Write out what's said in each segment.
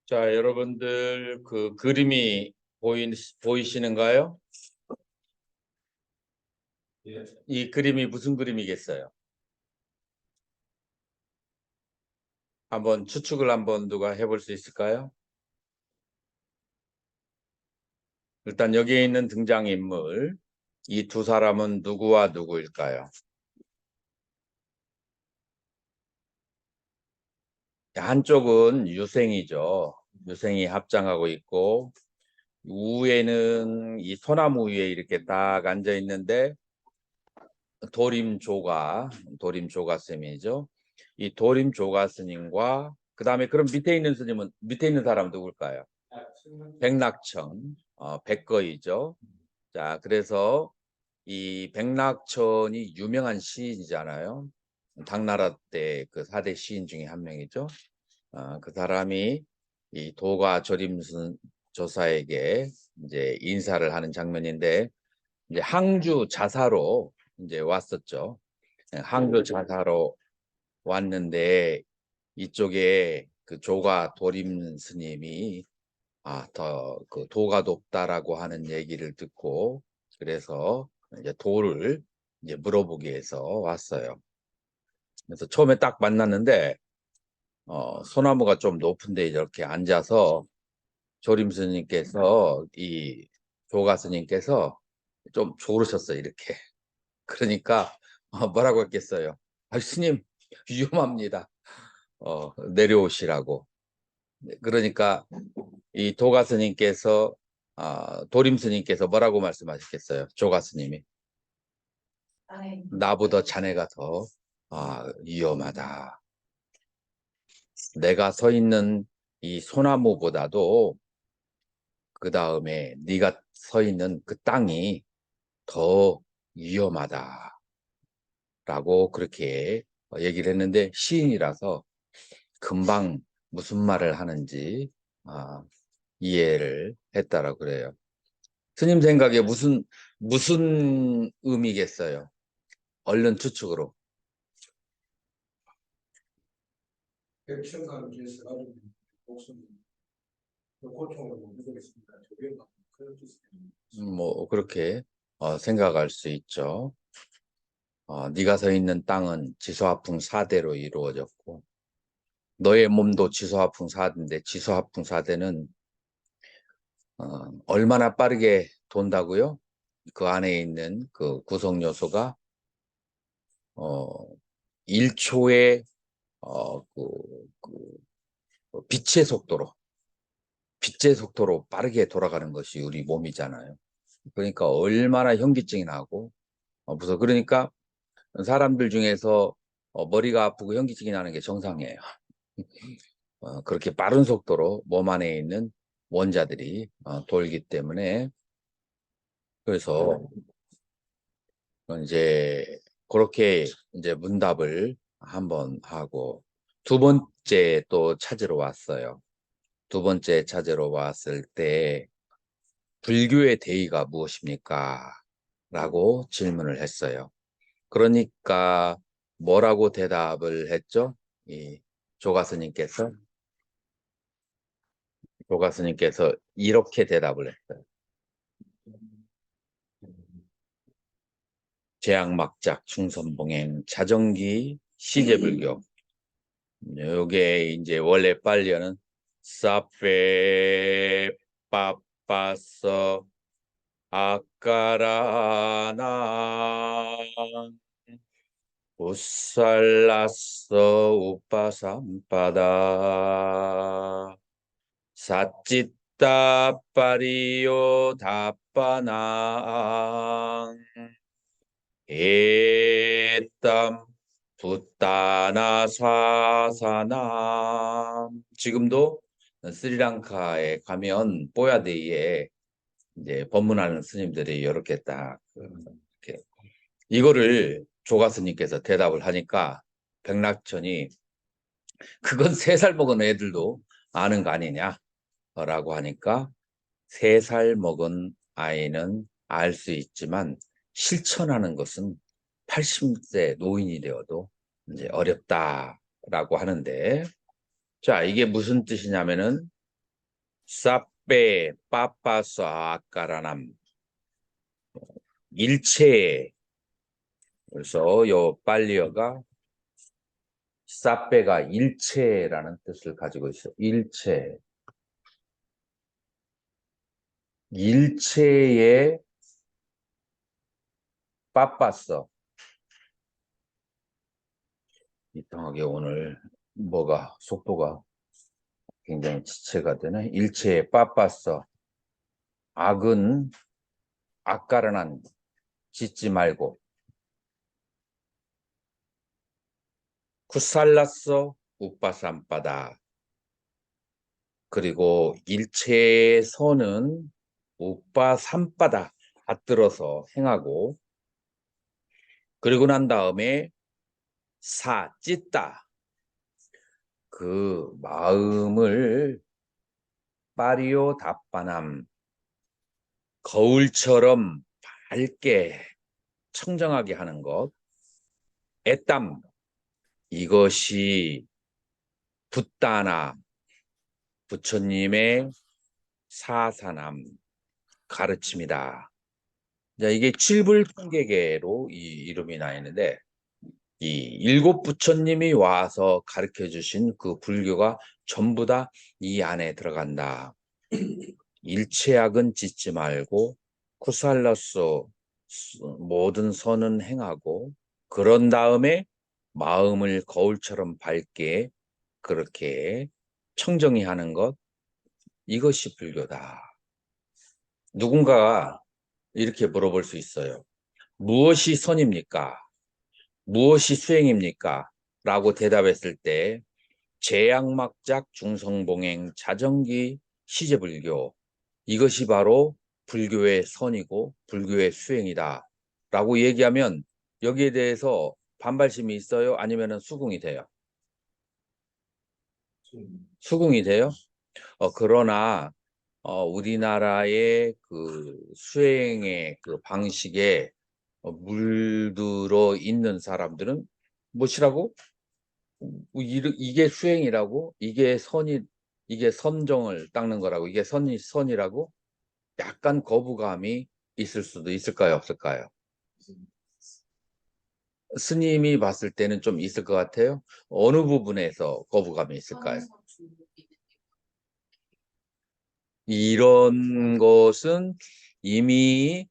자, 여러분들 그 그림이 보이시는가요? 예. 이 그림이 무슨 그림이겠어요? 한번 추측을 한번 누가 해볼 수 있을까요? 일단 여기에 있는 등장인물, 이 두 사람은 누구와 누구일까요? 한쪽은 유생이죠. 유생이 합장하고 있고, 우에는 이 소나무 위에 이렇게 딱 앉아 있는데 도림조가 스님이죠. 이 도림조가 스님과 그 다음에 그럼 밑에 있는 사람 누굴까요? 백낙천, 백거이죠. 자, 그래서 이 백낙천이 유명한 시인이잖아요. 당나라 때 그 4대 시인 중에 한 명이죠. 그 사람이 이 도가 조림순 조사에게 이제 인사를 하는 장면인데 이제 항주 자사로 이제 왔었죠. 항주 자사로 왔는데 이쪽에 그 조가 도림 스님이 더 그 도가 높다라고 하는 얘기를 듣고 그래서 이제 도를 이제 물어보기 위해서 왔어요. 그래서 처음에 딱 만났는데 소나무가 좀 높은데 이렇게 앉아서 조림 스님께서 이 조가 스님께서 좀 조르셨어요, 이렇게. 그러니까 뭐라고 했겠어요? 스님 위험합니다. 내려오시라고. 그러니까 이 도가 스님께서 도림 스님께서 뭐라고 말씀하셨겠어요? 조가 스님이 나보다 자네가 더 위험하다. 내가 서 있는 이 소나무보다도 그 다음에 네가 서 있는 그 땅이 더 위험하다라고 그렇게 얘기를 했는데 시인이라서 금방 무슨 말을 하는지 이해를 했다라고 그래요. 스님 생각에 무슨 의미겠어요? 얼른 추측으로. 백천간 위해서 가지고 목숨 고통을 못 누리겠습니다. 그런 뜻입니다. 뭐 그렇게 생각할 수 있죠. 네가 서 있는 땅은 지소화풍 4대로 이루어졌고 너의 몸도 지소화풍 4대인데 지소화풍 4대는 얼마나 빠르게 돈다고요? 그 안에 있는 그 구성 요소가 1초에 빛의 속도로 빠르게 돌아가는 것이 우리 몸이잖아요. 그러니까 얼마나 현기증이 나고 무서워. 그러니까 사람들 중에서 머리가 아프고 현기증이 나는 게 정상이에요. 그렇게 빠른 속도로 몸 안에 있는 원자들이 돌기 때문에 그래서 이제 그렇게 이제 문답을 한번 하고 두 번째 또 찾으러 왔어요. 두 번째 찾으러 왔을 때 불교의 대의가 무엇입니까? 라고 질문을 했어요. 그러니까 뭐라고 대답을 했죠? 이 조가스님께서 이렇게 대답을 했어요. 제약막작 충선봉행 자정기 시제불교. 요게 이제 원래 빨리어는 사페 빠빠서 아까라나 우살라서 우파삼바다 사찌따 빠리요 다빠낭 에땀 붓다나 사사나 지금도 스리랑카에 가면 뽀야데이에 이제 법문하는 스님들이 이렇게 딱 이렇게 이거를 조가 스님께서 대답을 하니까 백낙천이 그건 3살 먹은 애들도 아는 거 아니냐라고 하니까 3살 먹은 아이는 알 수 있지만 실천하는 것은 80세 노인이 되어도 이제 어렵다라고 하는데 자 이게 무슨 뜻이냐면은 사페 빠빠서 아까라남 일체. 그래서 요 빨리어가 사페가 일체라는 뜻을 가지고 있어. 일체. 일체에 빠빠서. 이상하게 오늘 뭐가 속도가 굉장히 지체가 되네. 일체에 빠빠서. 악은 악가르난 짓지 말고. 쿠살라서 우빠삼바다. 그리고 일체의 선은 우빠삼바다 받들어서 행하고, 그리고 난 다음에 찢다. 그 마음을 파리오 답반함. 거울처럼 밝게 청정하게 하는 것. 애땀. 이것이 붓다나 부처님의 사사남 가르침이다. 자, 이게 칠불통계계로 이 이름이 나 있는데, 이 일곱 부처님이 와서 가르쳐 주신 그 불교가 전부 다 이 안에 들어간다. 일체악은 짓지 말고 쿠살라서 모든 선은 행하고, 그런 다음에 마음을 거울처럼 밝게 그렇게 청정히 하는 것, 이것이 불교다. 누군가가 이렇게 물어볼 수 있어요. 무엇이 선입니까? 무엇이 수행입니까? 라고 대답했을 때 제약막작 중성봉행 자정기 시제불교, 이것이 바로 불교의 선이고 불교의 수행이다 라고 얘기하면 여기에 대해서 반발심이 있어요? 아니면 수긍이 돼요? 수긍이 돼요? 그러나 우리나라의 그 수행의 그 방식에 물들어 있는 사람들은 무엇이라고? 이게 수행이라고? 이게 선정을 닦는 거라고? 이게 선이라고? 약간 거부감이 있을 수도 있을까요? 없을까요? 스님이 봤을 때는 좀 있을 것 같아요. 어느 부분에서 거부감이 있을까요? 이런 것은 이미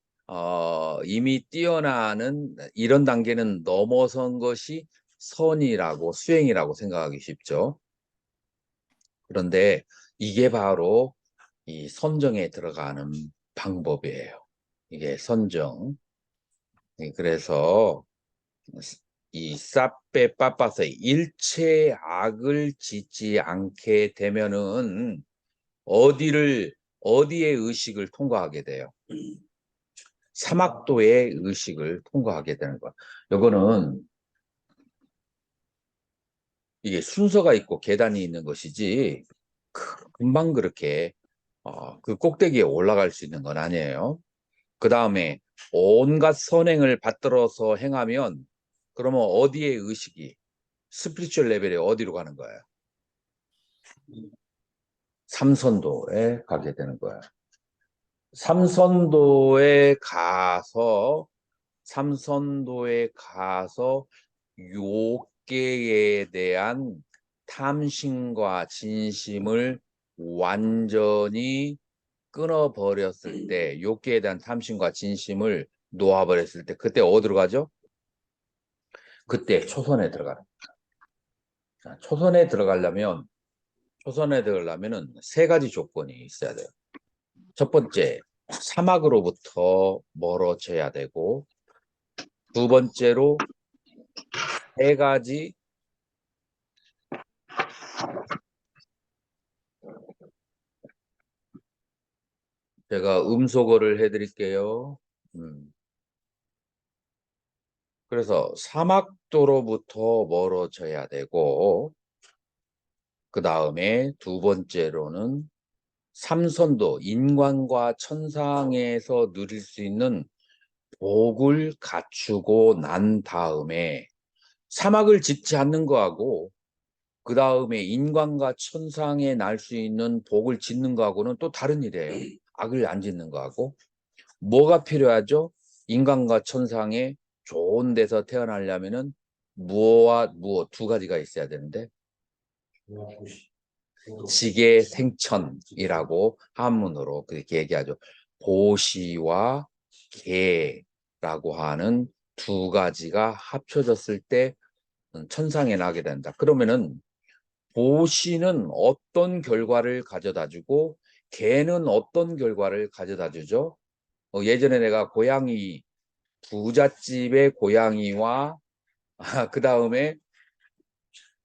이미 뛰어나는 이런 단계는 넘어선 것이 선이라고 수행이라고 생각하기 쉽죠. 그런데 이게 바로 이 선정에 들어가는 방법이에요. 이게 선정. 그래서 이 사페 빠빠서 일체 악을 짓지 않게 되면은 어디의 의식을 통과하게 돼요? 사막도의 의식을 통과하게 되는 거야. 이거는 이게 순서가 있고 계단이 있는 것이지 금방 그렇게 그 꼭대기에 올라갈 수 있는 건 아니에요. 그 다음에 온갖 선행을 받들어서 행하면 그러면 어디의 의식이 스피리추얼 레벨에 어디로 가는 거예요? 삼선도에 가게 되는 거예요. 삼선도에 가서 요계에 대한 탐심과 진심을 완전히 끊어버렸을 때, 요계에 대한 탐심과 진심을 놓아버렸을 때, 그때 어디로 가죠? 그때 초선에 들어가는 거예요. 초선에 들어가려면은 세 가지 조건이 있어야 돼요. 첫 번째, 사막으로부터 멀어져야 되고, 두 번째로 세 가지 제가 음소거를 해드릴게요. 그래서 사막도로부터 멀어져야 되고, 그 다음에 두 번째로는 삼선도, 인간과 천상에서 누릴 수 있는 복을 갖추고 난 다음에 사막을 짓지 않는 거하고 그 다음에 인간과 천상에 날 수 있는 복을 짓는 거하고는 또 다른 일이에요. 악을 안 짓는 거하고. 뭐가 필요하죠? 인간과 천상에 좋은 데서 태어나려면은 무엇과 무엇 두 가지가 있어야 되는데 지계생천이라고 한문으로 그렇게 얘기하죠. 보시와 계라고 하는 두 가지가 합쳐졌을 때 천상에 나게 된다. 그러면은 보시는 어떤 결과를 가져다 주고 개는 어떤 결과를 가져다 주죠? 예전에 내가 고양이 부잣집의 고양이와 그 다음에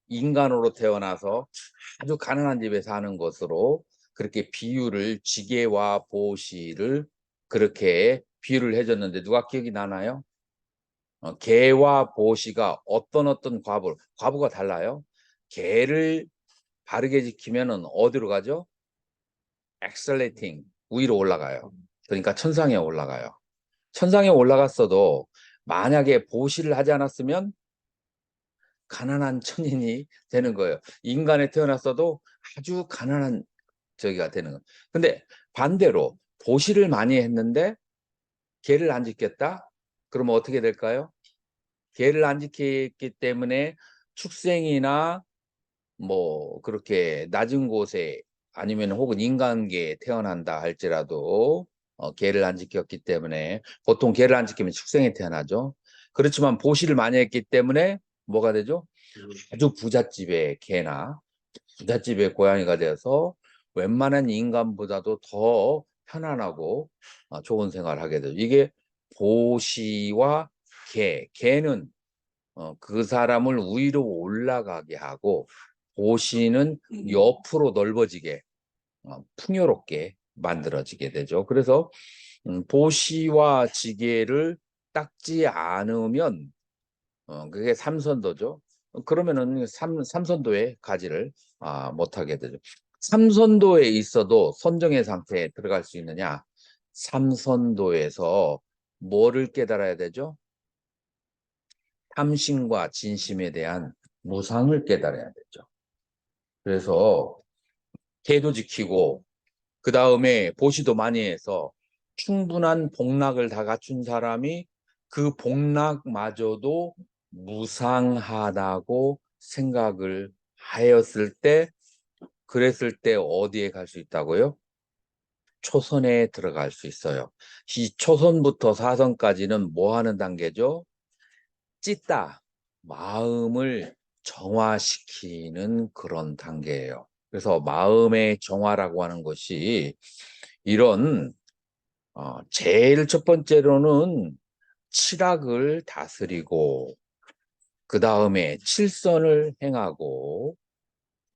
인간으로 태어나서 아주 가난한 집에 사는 것으로 그렇게 비유를 지게와 보시를 그렇게 비유를 해줬는데 누가 기억이 나나요? 개와 보시가 어떤 과부가 달라요. 개를 바르게 지키면은 어디로 가죠? accelerating 위로 올라가요. 그러니까 천상에 올라가요. 천상에 올라갔어도 만약에 보시를 하지 않았으면 가난한 천인이 되는 거예요. 인간에 태어났어도 아주 가난한 저기가 되는 거예요. 근데 반대로 보시를 많이 했는데 개를 안 지켰다? 그러면 어떻게 될까요? 개를 안 지켰기 때문에 축생이나 뭐 그렇게 낮은 곳에 아니면 혹은 인간계에 태어난다 할지라도 개를 안 지켰기 때문에 보통 개를 안 지키면 축생에 태어나죠. 그렇지만 보시를 많이 했기 때문에 뭐가 되죠? 아주 부잣집의 개나 부잣집의 고양이가 되어서 웬만한 인간보다도 더 편안하고 좋은 생활을 하게 되죠. 이게 보시와 개는 그 사람을 위로 올라가게 하고 보시는 옆으로 넓어지게 풍요롭게 만들어지게 되죠. 그래서 보시와 지게를 닦지 않으면 그게 삼선도죠. 그러면은 삼선도에 가지를 못하게 되죠. 삼선도에 있어도 선정의 상태에 들어갈 수 있느냐? 삼선도에서 뭐를 깨달아야 되죠? 탐심과 진심에 대한 무상을 깨달아야 되죠. 그래서 계도 지키고 그 다음에 보시도 많이 해서 충분한 복락을 다 갖춘 사람이 그 복락마저도 무상하다고 생각을 하였을 때 그랬을 때 어디에 갈 수 있다고요? 초선에 들어갈 수 있어요. 이 초선부터 사선까지는 뭐 하는 단계죠? 찢다. 마음을 정화시키는 그런 단계예요. 그래서 마음의 정화라고 하는 것이 이런 제일 첫 번째로는 치락을 다스리고 그 다음에 칠선을 행하고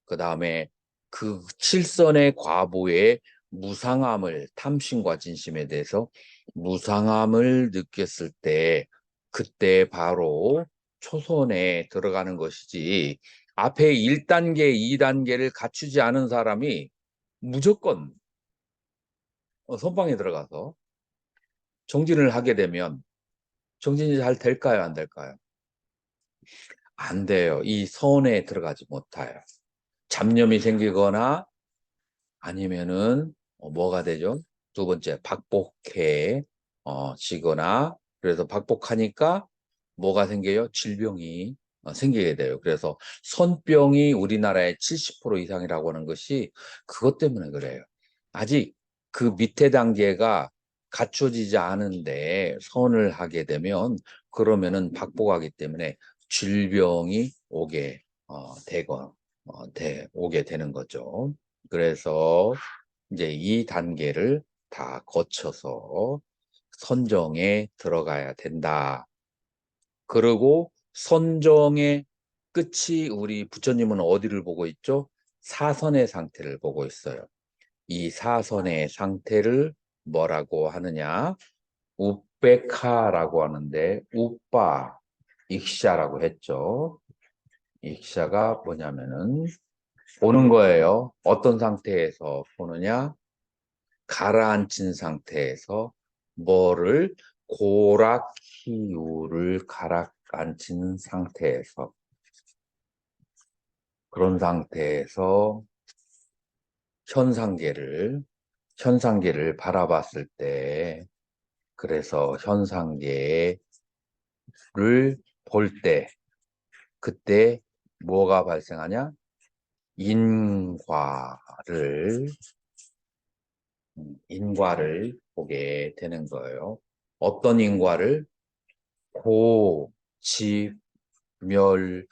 그 다음에 그 칠선의 과보의 무상함을 탐심과 진심에 대해서 무상함을 느꼈을 때 그때 바로 초선에 들어가는 것이지 앞에 1단계, 2단계를 갖추지 않은 사람이 무조건 선방에 들어가서 정진을 하게 되면 정진이 잘 될까요? 안 될까요? 안 돼요. 이 선에 들어가지 못해요. 잡념이 생기거나 아니면은 뭐가 되죠? 두 번째 박복해 지거나 그래서 박복하니까 뭐가 생겨요? 질병이 생기게 돼요. 그래서 선병이 우리나라의 70% 이상이라고 하는 것이 그것 때문에 그래요. 아직 그 밑에 단계가 갖춰지지 않은데 선을 하게 되면 그러면은 박복하기 때문에 질병이 오게 오게 되는 거죠. 그래서 이제 이 단계를 다 거쳐서 선정에 들어가야 된다. 그리고 선정의 끝이 우리 부처님은 어디를 보고 있죠? 사선의 상태를 보고 있어요. 이 사선의 상태를 뭐라고 하느냐? 우베카라고 하는데 우빠 익샤라고 했죠. 익샤가 뭐냐면은 보는 거예요. 어떤 상태에서 보느냐? 가라앉힌 상태에서 뭐를 고락희우를 가라앉힌 상태에서 그런 상태에서 현상계를 바라봤을 때, 그래서 현상계를 볼 때, 그때 뭐가 발생하냐? 인과를 보게 되는 거예요. 어떤 인과를? 고, 집, 멸,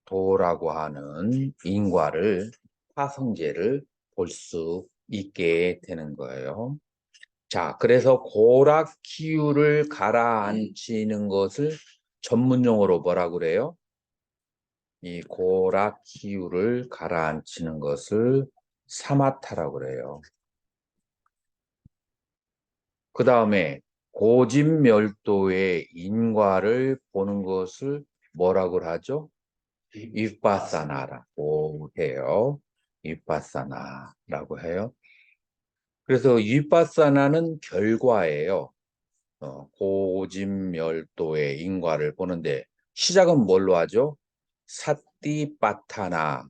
도라고 하는 인과를, 타성제를 볼 수 있게 되는 거예요. 자, 그래서 고락기후를 가라앉히는 것을 전문용어로 뭐라 그래요? 이 고락기후를 가라앉히는 것을 사마타라고 그래요. 그 다음에 고집멸도의 인과를 보는 것을 뭐라고 하죠? 윗바사나라고 해요. 윗바사나라고 해요. 그래서 윗바사나는 결과예요. 고집멸도의 인과를 보는데 시작은 뭘로 하죠? 사띠빠타나,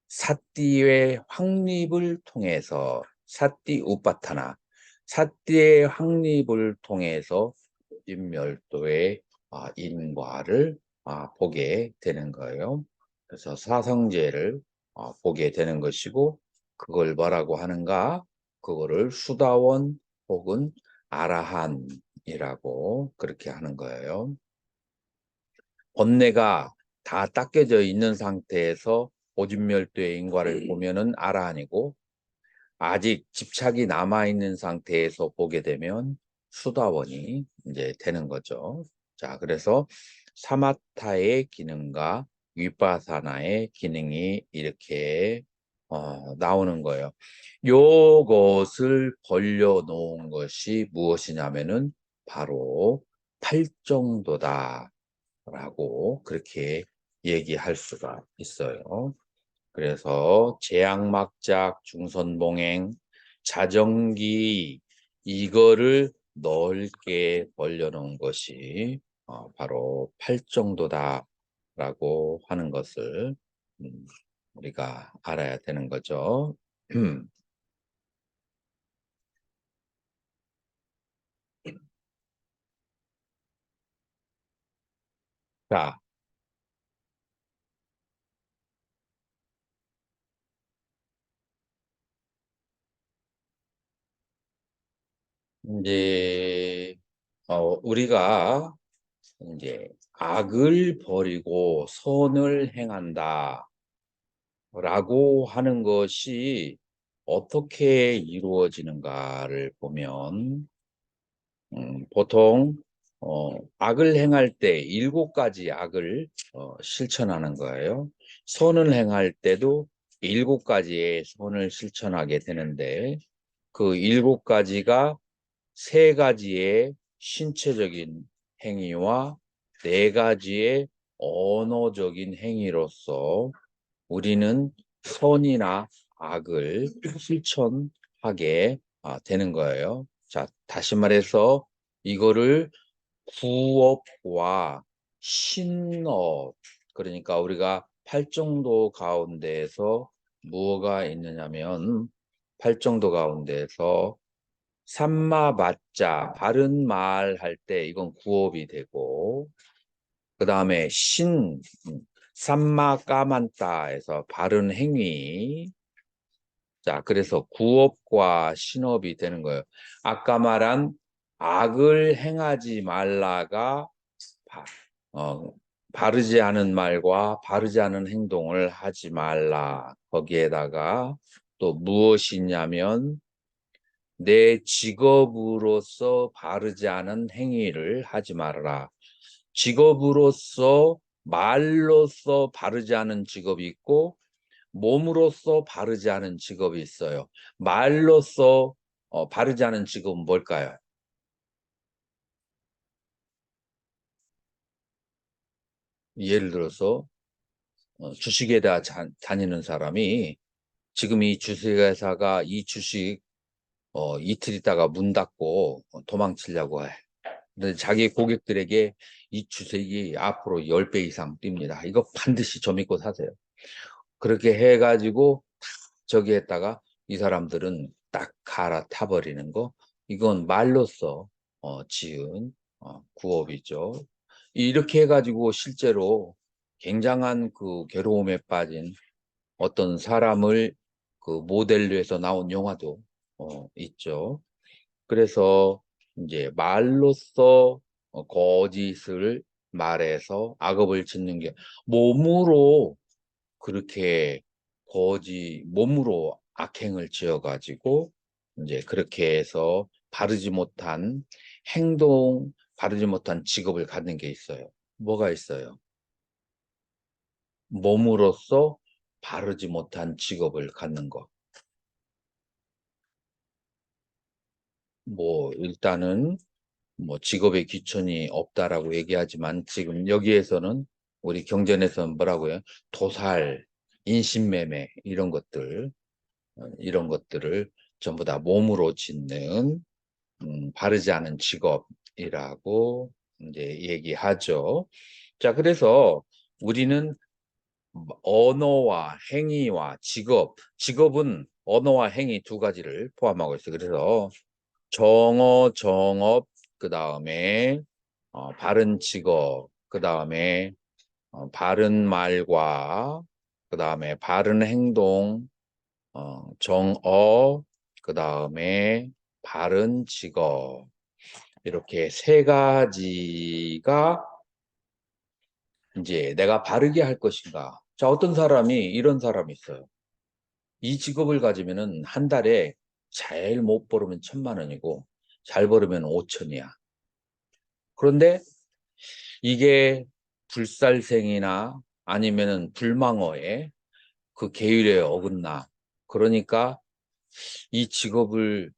사띠의 확립을 통해서, 사띠 우빠타나, 사띠의 확립을 통해서 고집멸도의 인과를 보게 되는 거예요. 그래서 사성제를 보게 되는 것이고, 그걸 뭐라고 하는가? 그거를 수다원 혹은 아라한이라고 그렇게 하는 거예요. 번뇌가 다 닦여져 있는 상태에서 고집멸도의 인과를 보면은 아라한이고, 아직 집착이 남아있는 상태에서 보게 되면 수다원이 이제 되는 거죠. 자, 그래서 사마타의 기능과 위파사나의 기능이 이렇게 나오는 거예요. 요것을 벌려놓은 것이 무엇이냐면은 바로 팔정도다라고 그렇게 얘기할 수가 있어요. 그래서 제약막작, 중선봉행, 자정기 이거를 넓게 벌려놓은 것이 바로 팔정도다라고 하는 것을 우리가 알아야 되는 거죠. 자, 이제 우리가 이제 악을 버리고 선을 행한다. 라고 하는 것이 어떻게 이루어지는가를 보면, 보통, 악을 행할 때 7가지 악을 실천하는 거예요. 선을 행할 때도 7가지의 선을 실천하게 되는데, 그 7가지가 3가지의 신체적인 행위와 4가지의 언어적인 행위로서 우리는 선이나 악을 실천하게 되는 거예요. 자, 다시 말해서 이거를 구업과 신업, 그러니까 우리가 팔정도 가운데에서 무엇가 있느냐면 팔정도 가운데에서 삼마맞자 바른 말 할 때 이건 구업이 되고, 그 다음에 삼마 까만따에서 바른 행위. 자, 그래서 구업과 신업이 되는 거예요. 아까 말한 악을 행하지 말라가 바, 어, 바르지 않은 말과 바르지 않은 행동을 하지 말라. 거기에다가 또 무엇이냐면 내 직업으로서 바르지 않은 행위를 하지 말아라. 직업으로서 말로서 바르지 않은 직업이 있고 몸으로서 바르지 않은 직업이 있어요. 말로서 바르지 않은 직업은 뭘까요? 예를 들어서 주식에다 다니는 사람이 지금 이 주식회사가 이 주식 이틀 있다가 문 닫고 도망치려고 해. 근데 자기 고객들에게 이 주식이 앞으로 10배 이상 뜁니다. 이거 반드시 저 믿고 사세요. 그렇게 해가지고 저기 했다가 이 사람들은 딱 갈아타 버리는 거. 이건 말로써 지은 구업이죠. 이렇게 해가지고 실제로 굉장한 그 괴로움에 빠진 어떤 사람을 그 모델로 해서 나온 영화도 있죠. 그래서 이제 말로써 거짓을 말해서 악업을 짓는 게 몸으로 그렇게 몸으로 악행을 지어가지고 이제 그렇게 해서 바르지 못한 행동, 바르지 못한 직업을 갖는 게 있어요. 뭐가 있어요? 몸으로써 바르지 못한 직업을 갖는 거. 뭐 일단은 뭐 직업의 귀천이 없다라고 얘기하지만 지금 여기에서는 우리 경전에서는 뭐라고요? 도살, 인신매매 이런 것들을 전부 다 몸으로 짓는 바르지 않은 직업이라고 이제 얘기하죠. 자, 그래서 우리는 언어와 행위와 직업은 언어와 행위 두 가지를 포함하고 있어요. 그래서 정어, 정업, 그 다음에 바른 직업, 그 다음에 바른 말과 그 다음에 바른 행동, 정어, 그 다음에 바른 직업. 이렇게 세 가지가 이제 내가 바르게 할 것인가. 자, 어떤 사람이 이런 사람이 있어요. 이 직업을 가지면은 한 달에 제일 못 벌으면 1,000만 원이고 잘 벌으면 5천이야. 그런데 이게 불살생이나 아니면은 불망어에 그 계율에 어긋나. 그러니까 이 직업을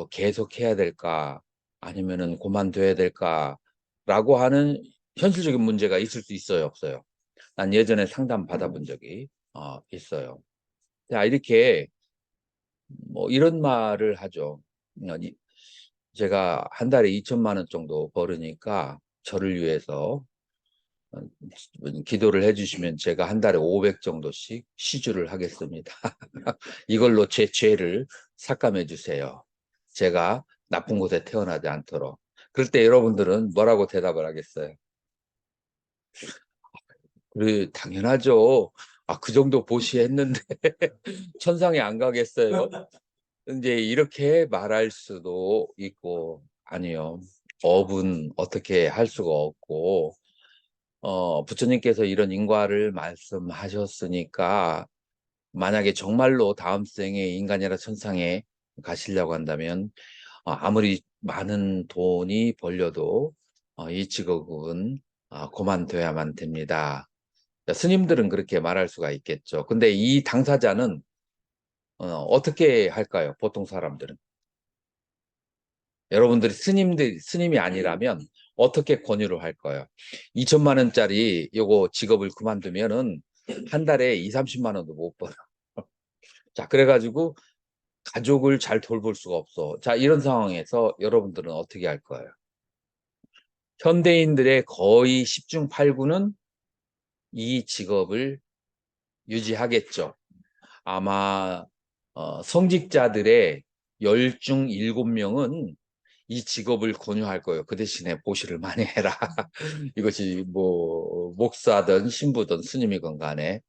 계속 해야 될까? 아니면은 그만둬야 될까?라고 하는 현실적인 문제가 있을 수 있어요, 없어요? 난 예전에 상담 받아본 적이 있어요. 자, 이렇게 뭐 이런 말을 하죠. 제가 한 달에 2천만 원 정도 벌으니까 저를 위해서 어, 기도를 해주시면 제가 한 달에 500 정도씩 시주를 하겠습니다. 이걸로 제 죄를 삭감해 주세요. 제가 나쁜 곳에 태어나지 않도록. 그럴 때 여러분들은 뭐라고 대답을 하겠어요? 그래, 당연하죠. 그 정도 보시했는데 천상에 안 가겠어요? 이제 이렇게 말할 수도 있고, 아니요. 업은 어떻게 할 수가 없고, 부처님께서 이런 인과를 말씀하셨으니까, 만약에 정말로 다음 생에 인간이라 천상에 가시려고 한다면, 아무리 많은 돈이 벌려도, 이 직업은 그만둬야만 됩니다. 자, 스님들은 그렇게 말할 수가 있겠죠. 근데 이 당사자는, 어떻게 할까요? 보통 사람들은. 여러분들이 스님이 아니라면 어떻게 권유를 할 거예요? 2천만 원짜리 요거 직업을 그만두면은 한 달에 2, 30만 원도 못 벌어. 자, 그래가지고 가족을 잘 돌볼 수가 없어. 자, 이런 상황에서 여러분들은 어떻게 할 거예요? 현대인들의 거의 10중 8구는 이 직업을 유지하겠죠. 아마 성직자들의 10중 7명은 이 직업을 권유할 거예요. 그 대신에 보시를 많이 해라. 이것이 뭐 목사든 신부든 스님이건 간에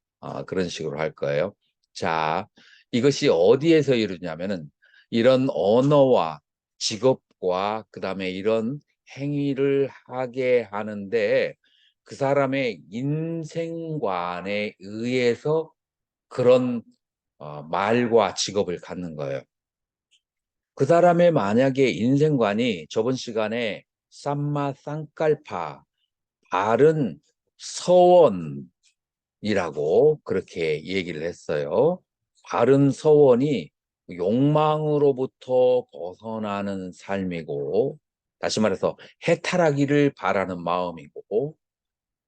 그런 식으로 할 거예요. 자, 이것이 어디에서 이루냐면은 이런 언어와 직업과 그다음에 이런 행위를 하게 하는데 그 사람의 인생관에 의해서 그런 말과 직업을 갖는 거예요. 그 사람의 만약에 인생관이 저번 시간에 삼마 쌍깔파 바른 서원이라고 그렇게 얘기를 했어요. 바른 서원이 욕망으로부터 벗어나는 삶이고, 다시 말해서 해탈하기를 바라는 마음이고,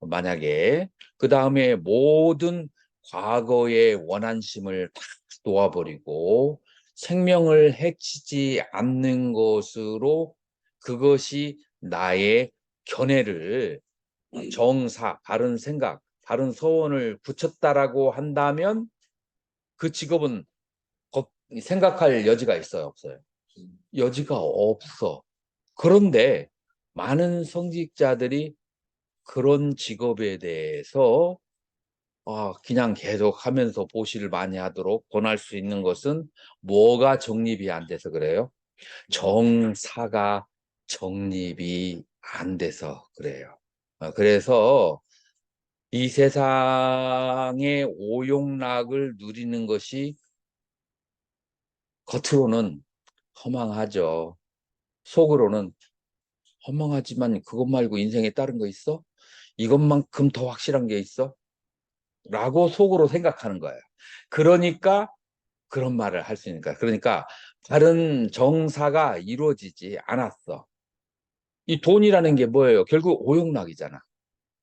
만약에 그 다음에 모든 과거의 원한심을 다 놓아버리고 생명을 해치지 않는 것으로 그것이 나의 견해를 정사, 바른 생각, 다른 소원을 붙였다라고 한다면 그 직업은 생각할 여지가 있어요, 없어요? 여지가 없어. 그런데 많은 성직자들이 그런 직업에 대해서 그냥 계속 하면서 보시를 많이 하도록 권할 수 있는 것은 뭐가 정립이 안 돼서 그래요? 정사가 정립이 안 돼서 그래요. 그래서 이 세상의 오용락을 누리는 것이 겉으로는 허망하죠. 속으로는 허망하지만 그것 말고 인생에 다른 거 있어? 이것만큼 더 확실한 게 있어? 라고 속으로 생각하는 거예요. 그러니까 그런 말을 할 수 있으니까. 그러니까 다른 정사가 이루어지지 않았어. 이 돈이라는 게 뭐예요? 결국 오용락이잖아.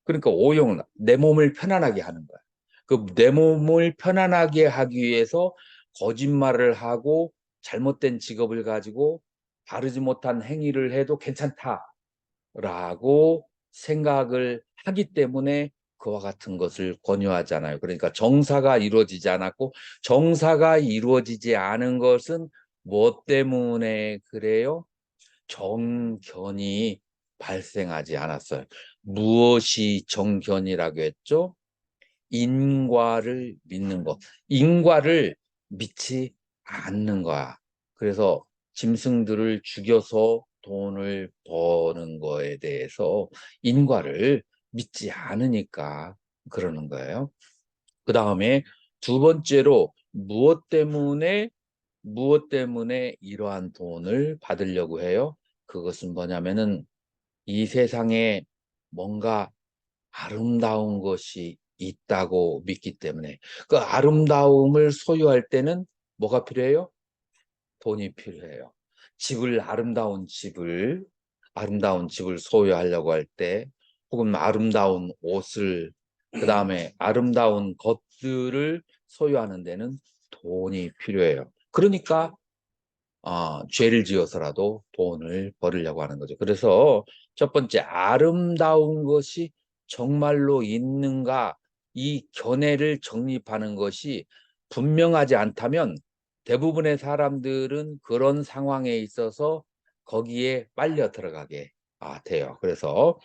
그러니까 오용락, 내 몸을 편안하게 하는 거야. 그 내 몸을 편안하게 하기 위해서 거짓말을 하고 잘못된 직업을 가지고 바르지 못한 행위를 해도 괜찮다라고 생각을 하기 때문에 그와 같은 것을 권유하잖아요. 그러니까 정사가 이루어지지 않았고 정사가 이루어지지 않은 것은 무엇 때문에 그래요? 정견이 발생하지 않았어요. 무엇이 정견이라고 했죠? 인과를 믿는 것. 인과를 믿지 않는 거야. 그래서 짐승들을 죽여서 돈을 버는 거에 대해서 인과를 믿지 않으니까 그러는 거예요. 그 다음에 두 번째로 무엇 때문에 이러한 돈을 받으려고 해요? 그것은 뭐냐면은 이 세상에 뭔가 아름다운 것이 있다고 믿기 때문에 그 아름다움을 소유할 때는 뭐가 필요해요? 돈이 필요해요. 아름다운 집을 소유하려고 할 때, 혹은 아름다운 옷을, 그 다음에 아름다운 것들을 소유하는 데는 돈이 필요해요. 그러니까 죄를 지어서라도 돈을 벌으려고 하는 거죠. 그래서 첫 번째, 아름다운 것이 정말로 있는가, 이 견해를 정립하는 것이 분명하지 않다면 대부분의 사람들은 그런 상황에 있어서 거기에 빨려 들어가게 돼요. 그래서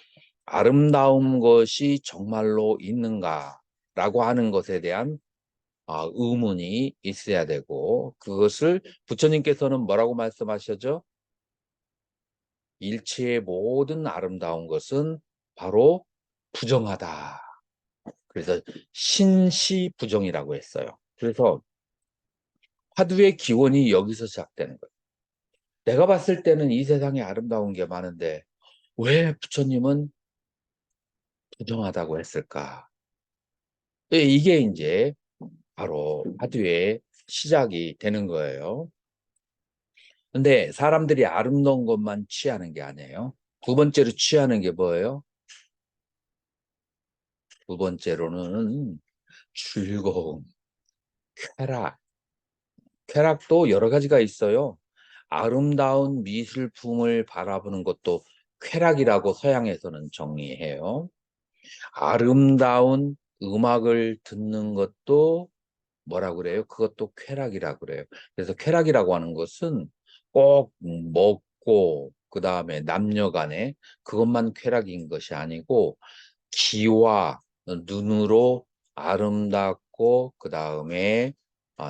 아름다운 것이 정말로 있는가라고 하는 것에 대한 의문이 있어야 되고, 그것을 부처님께서는 뭐라고 말씀하셨죠? 일체의 모든 아름다운 것은 바로 부정하다. 그래서 신시부정이라고 했어요. 그래서 화두의 기원이 여기서 시작되는 거예요. 내가 봤을 때는 이 세상에 아름다운 게 많은데 왜 부처님은 부정하다고 했을까? 이게 이제 바로 화두의 시작이 되는 거예요. 근데 사람들이 아름다운 것만 취하는 게 아니에요. 두 번째로 취하는 게 뭐예요? 두 번째로는 즐거움, 쾌락. 쾌락도 여러 가지가 있어요. 아름다운 미술품을 바라보는 것도 쾌락이라고 서양에서는 정의해요. 아름다운 음악을 듣는 것도 뭐라 그래요? 그것도 쾌락이라고 그래요. 그래서 쾌락이라고 하는 것은 꼭 먹고 그다음에 남녀 간에 그것만 쾌락인 것이 아니고 귀와 눈으로 아름답고 그다음에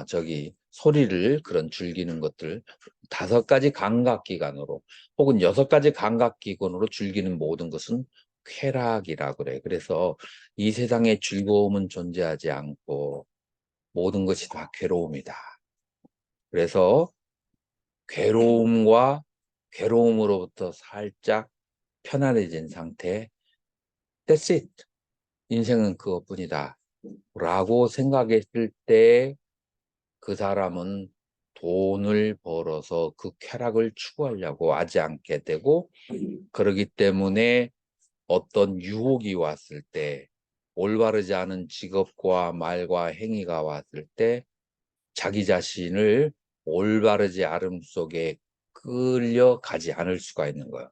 저기 소리를 그런 즐기는 것들 다섯 가지 감각기관으로 혹은 여섯 가지 감각기관으로 즐기는 모든 것은 쾌락이라고 그래요. 그래서 이 세상에 즐거움은 존재하지 않고 모든 것이 다 괴로움이다. 그래서 괴로움으로부터 살짝 편안해진 상태, That's it. 인생은 그것뿐이다. 라고 생각했을 때 그 사람은 돈을 벌어서 그 쾌락을 추구하려고 하지 않게 되고, 그러기 때문에 어떤 유혹이 왔을 때, 올바르지 않은 직업과 말과 행위가 왔을 때 자기 자신을 올바르지 않음 속에 끌려가지 않을 수가 있는 거예요.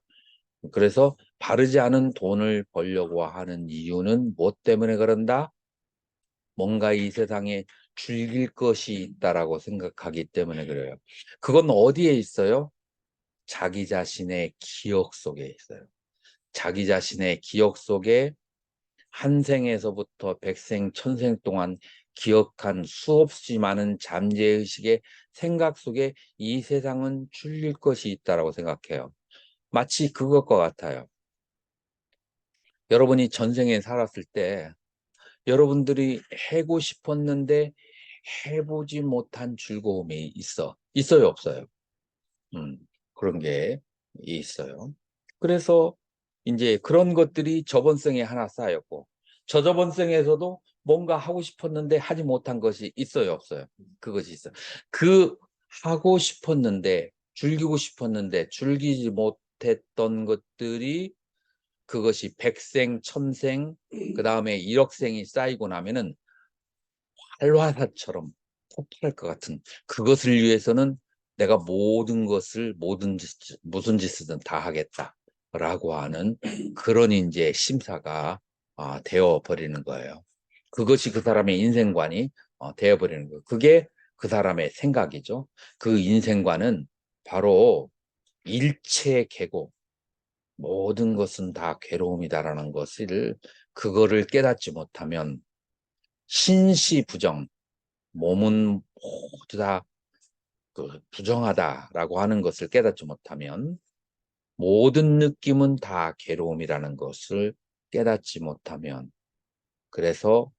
그래서 바르지 않은 돈을 벌려고 하는 이유는 무엇 때문에 그런다? 뭔가 이 세상에 즐길 것이 있다라고 생각하기 때문에 그래요. 그건 어디에 있어요? 자기 자신의 기억 속에 있어요. 자기 자신의 기억 속에 한 생에서부터 백생, 천생 동안 기억한 수없이 많은 잠재의식의 생각 속에 이 세상은 즐길 것이 있다라고 생각해요. 마치 그것과 같아요. 여러분이 전생에 살았을 때 여러분들이 해고 싶었는데 해보지 못한 즐거움이 있어요, 없어요? 음, 그런 게 있어요. 그래서 이제 그런 것들이 저번 생에 하나 쌓였고, 저저번 생에서도 뭔가 하고 싶었는데 하지 못한 것이 있어요, 없어요? 그것이 있어요. 그 하고 싶었는데, 즐기고 싶었는데, 즐기지 못했던 것들이 그것이 백생, 천생, 그 다음에 일억생이 쌓이고 나면은 활화산처럼 폭발할 것 같은 그것을 위해서는 내가 모든 것을 무슨 짓이든 다 하겠다라고 하는 그런 이제 심사가 되어 버리는 거예요. 그것이 그 사람의 인생관이 되어 버리는 거예요. 그게 그 사람의 생각이죠. 그 인생관은 바로 일체 계고 모든 것은 다 괴로움이다라는 것을 그거를 깨닫지 못하면 신시부정 몸은 모두 다 부정하다라고 하는 것을 깨닫지 못하면 모든 느낌은 다 괴로움이라는 것을 깨닫지 못하면 그래서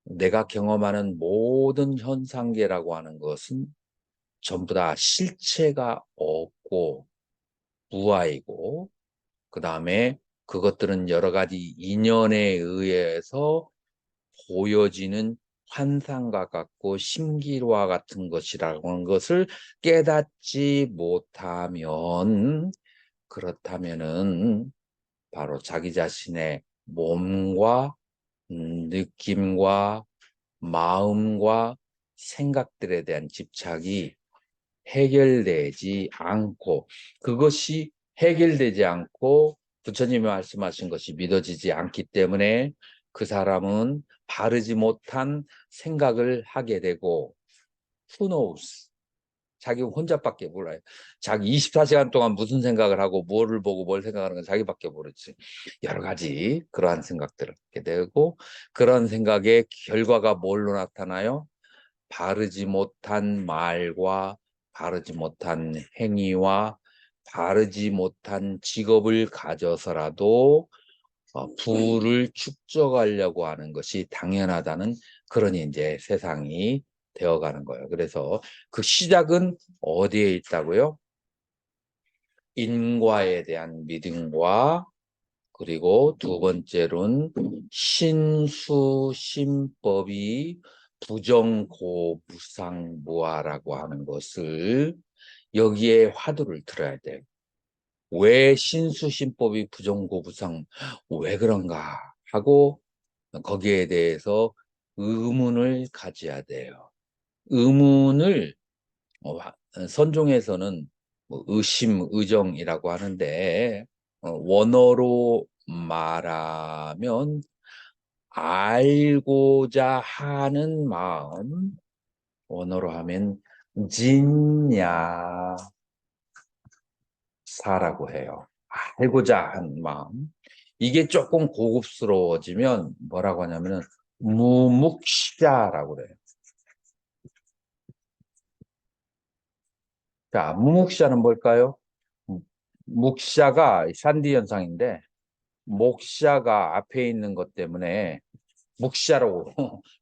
내가 경험하는 모든 현상계라고 하는 것은 전부 다 실체가 없고 무아이고 그 다음에 그것들은 여러 가지 인연에 의해서 보여지는 환상과 같고 신기루와 같은 것이라고 하는 것을 깨닫지 못하면 그렇다면은 바로 자기 자신의 몸과 느낌과 마음과 생각들에 대한 집착이 해결되지 않고 그것이 해결되지 않고 부처님이 말씀하신 것이 믿어지지 않기 때문에 그 사람은 바르지 못한 생각을 하게 되고 who knows? 자기 혼자밖에 몰라요. 자기 24시간 동안 무슨 생각을 하고 뭐를 보고 뭘 생각하는 건 자기밖에 모르지. 여러 가지 그러한 생각들을 하게 되고 그런 생각의 결과가 뭘로 나타나요? 바르지 못한 말과 바르지 못한 행위와 바르지 못한 직업을 가져서라도 부를 축적하려고 하는 것이 당연하다는 그런 이제 세상이 되어가는 거예요. 그래서 그 시작은 어디에 있다고요? 인과에 대한 믿음과 그리고 두 번째로는 신수신법이 부정고무상무아라고 하는 것을 여기에 화두를 들어야 돼요. 왜 신수신법이 부정고무상 왜 그런가 하고 거기에 대해서 의문을 가져야 돼요. 의문을 선종에서는 뭐 의심, 의정이라고 하는데 원어로 말하면 알고자 하는 마음, 원어로 하면 진야사라고 해요. 알고자 하는 마음. 이게 조금 고급스러워지면 뭐라고 하냐면은 무묵시자라고 그래요. 자, 무묵시자는 뭘까요? 묵샤가 산디 현상인데 목샤가 앞에 있는 것 때문에 묵샤로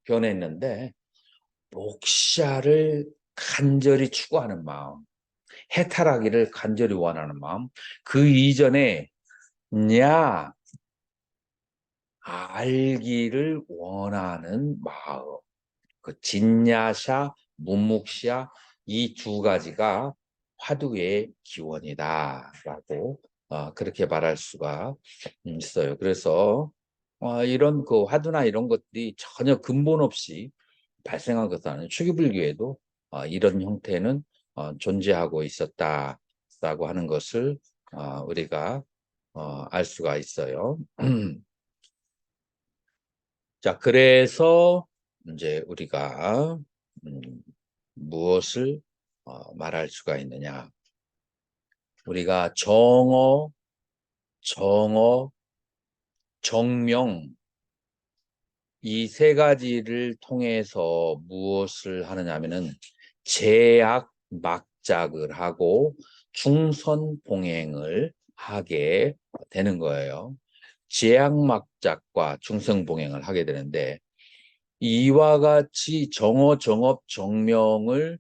변했는데 목샤를 간절히 추구하는 마음, 해탈하기를 간절히 원하는 마음, 그 이전에 냐 알기를 원하는 마음, 그 진야샤, 문묵샤 이 두 가지가 화두의 기원이다라고 그렇게 말할 수가 있어요. 그래서 이런 그 화두나 이런 것들이 전혀 근본 없이 발생한 것은 아니에요. 초기불교에도 이런 형태는 존재하고 있었다라고 하는 것을 우리가 알 수가 있어요. 자, 그래서 이제 우리가 무엇을 말할 수가 있느냐? 우리가 정어, 정어, 정명 이 세 가지를 통해서 무엇을 하느냐면은 제약 막작을 하고 중선봉행을 하게 되는 거예요. 제약 막작과 중선봉행을 하게 되는데 이와 같이 정어, 정업, 정명을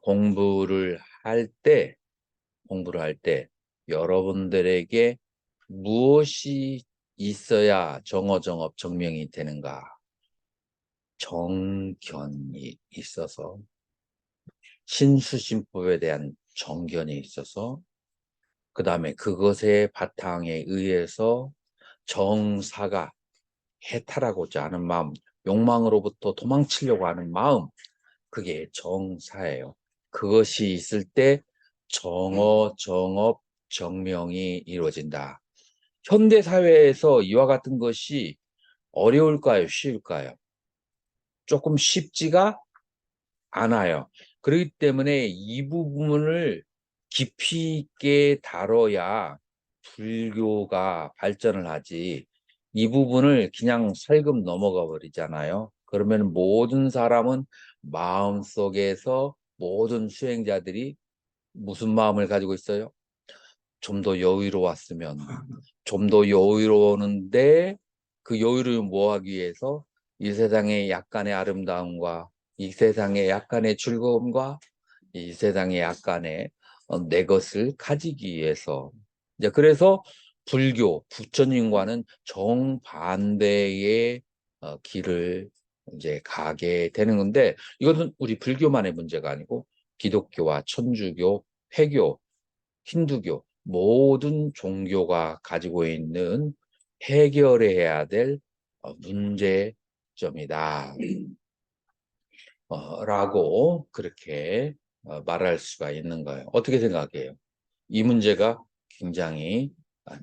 공부를 할 때 여러분들에게 무엇이 있어야 정어, 정업, 정명이 되는가? 정견이 있어서 신수신법에 대한 정견이 있어서 그 다음에 그것의 바탕에 의해서 정사가 해탈하고자 하는 마음, 욕망으로부터 도망치려고 하는 마음, 그게 정사예요. 그것이 있을 때 정어, 정업, 정명이 이루어진다. 현대 사회에서 이와 같은 것이 어려울까요? 쉬울까요? 조금 쉽지가 않아요. 그렇기 때문에 이 부분을 깊이 있게 다뤄야 불교가 발전을 하지, 이 부분을 그냥 살금 넘어가 버리잖아요. 그러면 모든 사람은 마음속에서 모든 수행자들이 무슨 마음을 가지고 있어요? 좀 더 여유로웠으면, 좀 더 여유로우는데 그 여유를 뭐 하기 위해서 이 세상의 약간의 아름다움과 이 세상의 약간의 즐거움과 이 세상의 약간의 내 것을 가지기 위해서, 이제 그래서 불교 부처님과는 정반대의 길을 이제 가게 되는 건데, 이것은 우리 불교만의 문제가 아니고 기독교와 천주교, 회교, 힌두교 모든 종교가 가지고 있는 해결해야 될 문제점이다. 라고 그렇게 말할 수가 있는 거예요. 어떻게 생각해요? 이 문제가 굉장히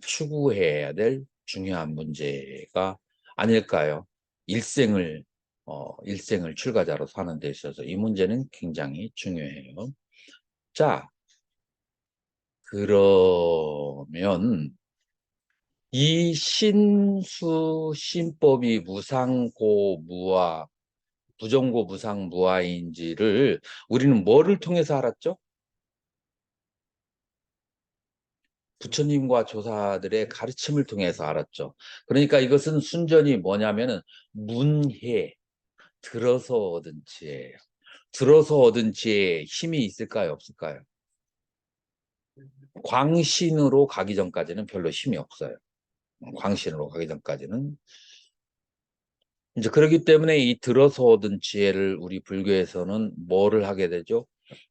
추구해야 될 중요한 문제가 아닐까요? 일생을 출가자로 사는 데 있어서 이 문제는 굉장히 중요해요. 자, 그러면 이 신수신법이 무상고무와 부정고무상무아인지를 우리는 뭐를 통해서 알았죠? 부처님과 조사들의 가르침을 통해서 알았죠. 그러니까 이것은 순전히 뭐냐면은 문해, 들어서 얻은 지혜예요. 들어서 얻은 지혜에 힘이 있을까요, 없을까요? 광신으로 가기 전까지는 별로 힘이 없어요. 광신으로 가기 전까지는. 이제 그렇기 때문에 이 들어서 얻은 지혜를 우리 불교에서는 뭐를 하게 되죠?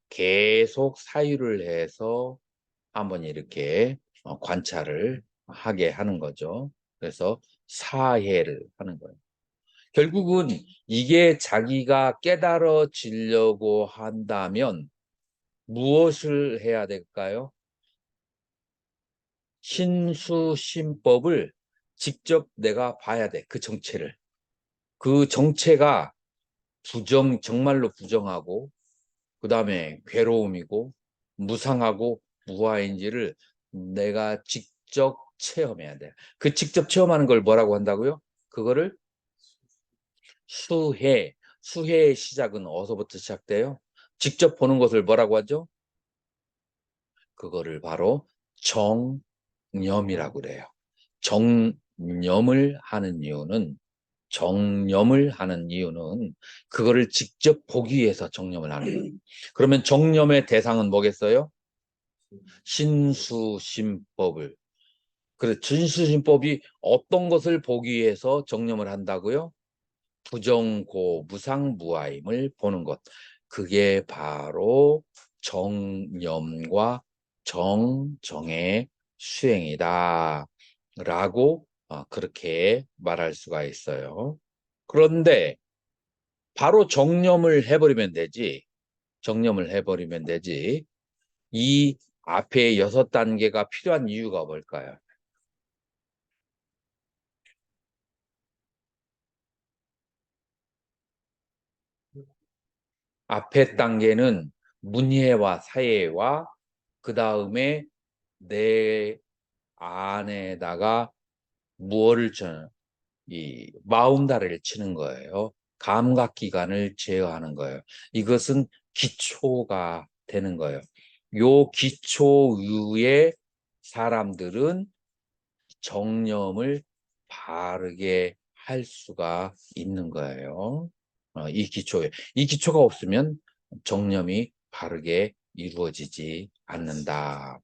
계속 사유를 해서 한번 이렇게 관찰을 하게 하는 거죠. 그래서 사해를 하는 거예요. 결국은 이게 자기가 깨달아지려고 한다면 무엇을 해야 될까요? 신수신법을 직접 내가 봐야 돼. 그 정체를. 그 정체가 정말로 부정하고 그 다음에 괴로움이고 무상하고 무아인지를 내가 직접 체험해야 돼. 그 직접 체험하는 걸 뭐라고 한다고요? 그거를 수해. 수해의 시작은 어디서부터 시작돼요? 직접 보는 것을 뭐라고 하죠? 그거를 바로 정념이라고 그래요. 정념을 하는 이유는 그거를 직접 보기 위해서 정념을 하는 거예요. 그러면 정념의 대상은 뭐겠어요? 신수신법을. 그래서 신수신법이 어떤 것을 보기 위해서 정념을 한다고요? 부정고 무상무아임을 보는 것. 그게 바로 정념과 정정의 수행이다. 라고 그렇게 말할 수가 있어요. 그런데 바로 정념을 해버리면 되지. 정념을 해버리면 되지. 이 앞에 6단계가 필요한 이유가 뭘까요? 앞에 단계는 문예와 사예와 그 다음에 내 안에다가 무엇을 이 마음다리를 치는 거예요. 감각기관을 제어하는 거예요. 이것은 기초가 되는 거예요. 요 기초 위에 사람들은 정념을 바르게 할 수가 있는 거예요. 이 기초가 없으면 정념이 바르게 이루어지지 않는다라고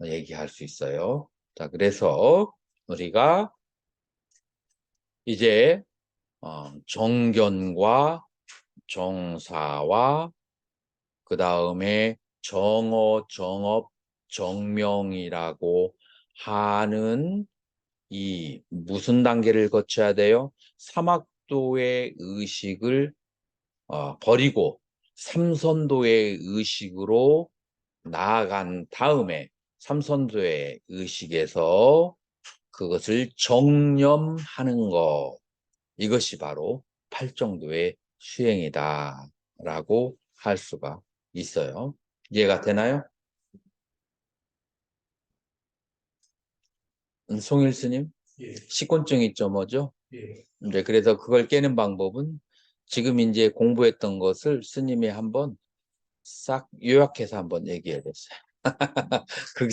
얘기할 수 있어요. 자, 그래서 우리가 이제 정견과 정사와 그 다음에 정어, 정업, 정명이라고 하는 이 무슨 단계를 거쳐야 돼요? 삼학도의 의식을 버리고 삼선도의 의식으로 나아간 다음에 삼선도의 의식에서 그것을 정념하는 것, 이것이 바로 팔정도의 수행이다라고 할 수가 있어요. 이해가 되나요? 송일 스님, 예, 식곤증이 좀 뭐죠? 예. 이제 그래서 그걸 깨는 방법은 지금 이제 공부했던 것을 스님이 한번 싹 요약해서 한번 얘기해야 됐어요. 그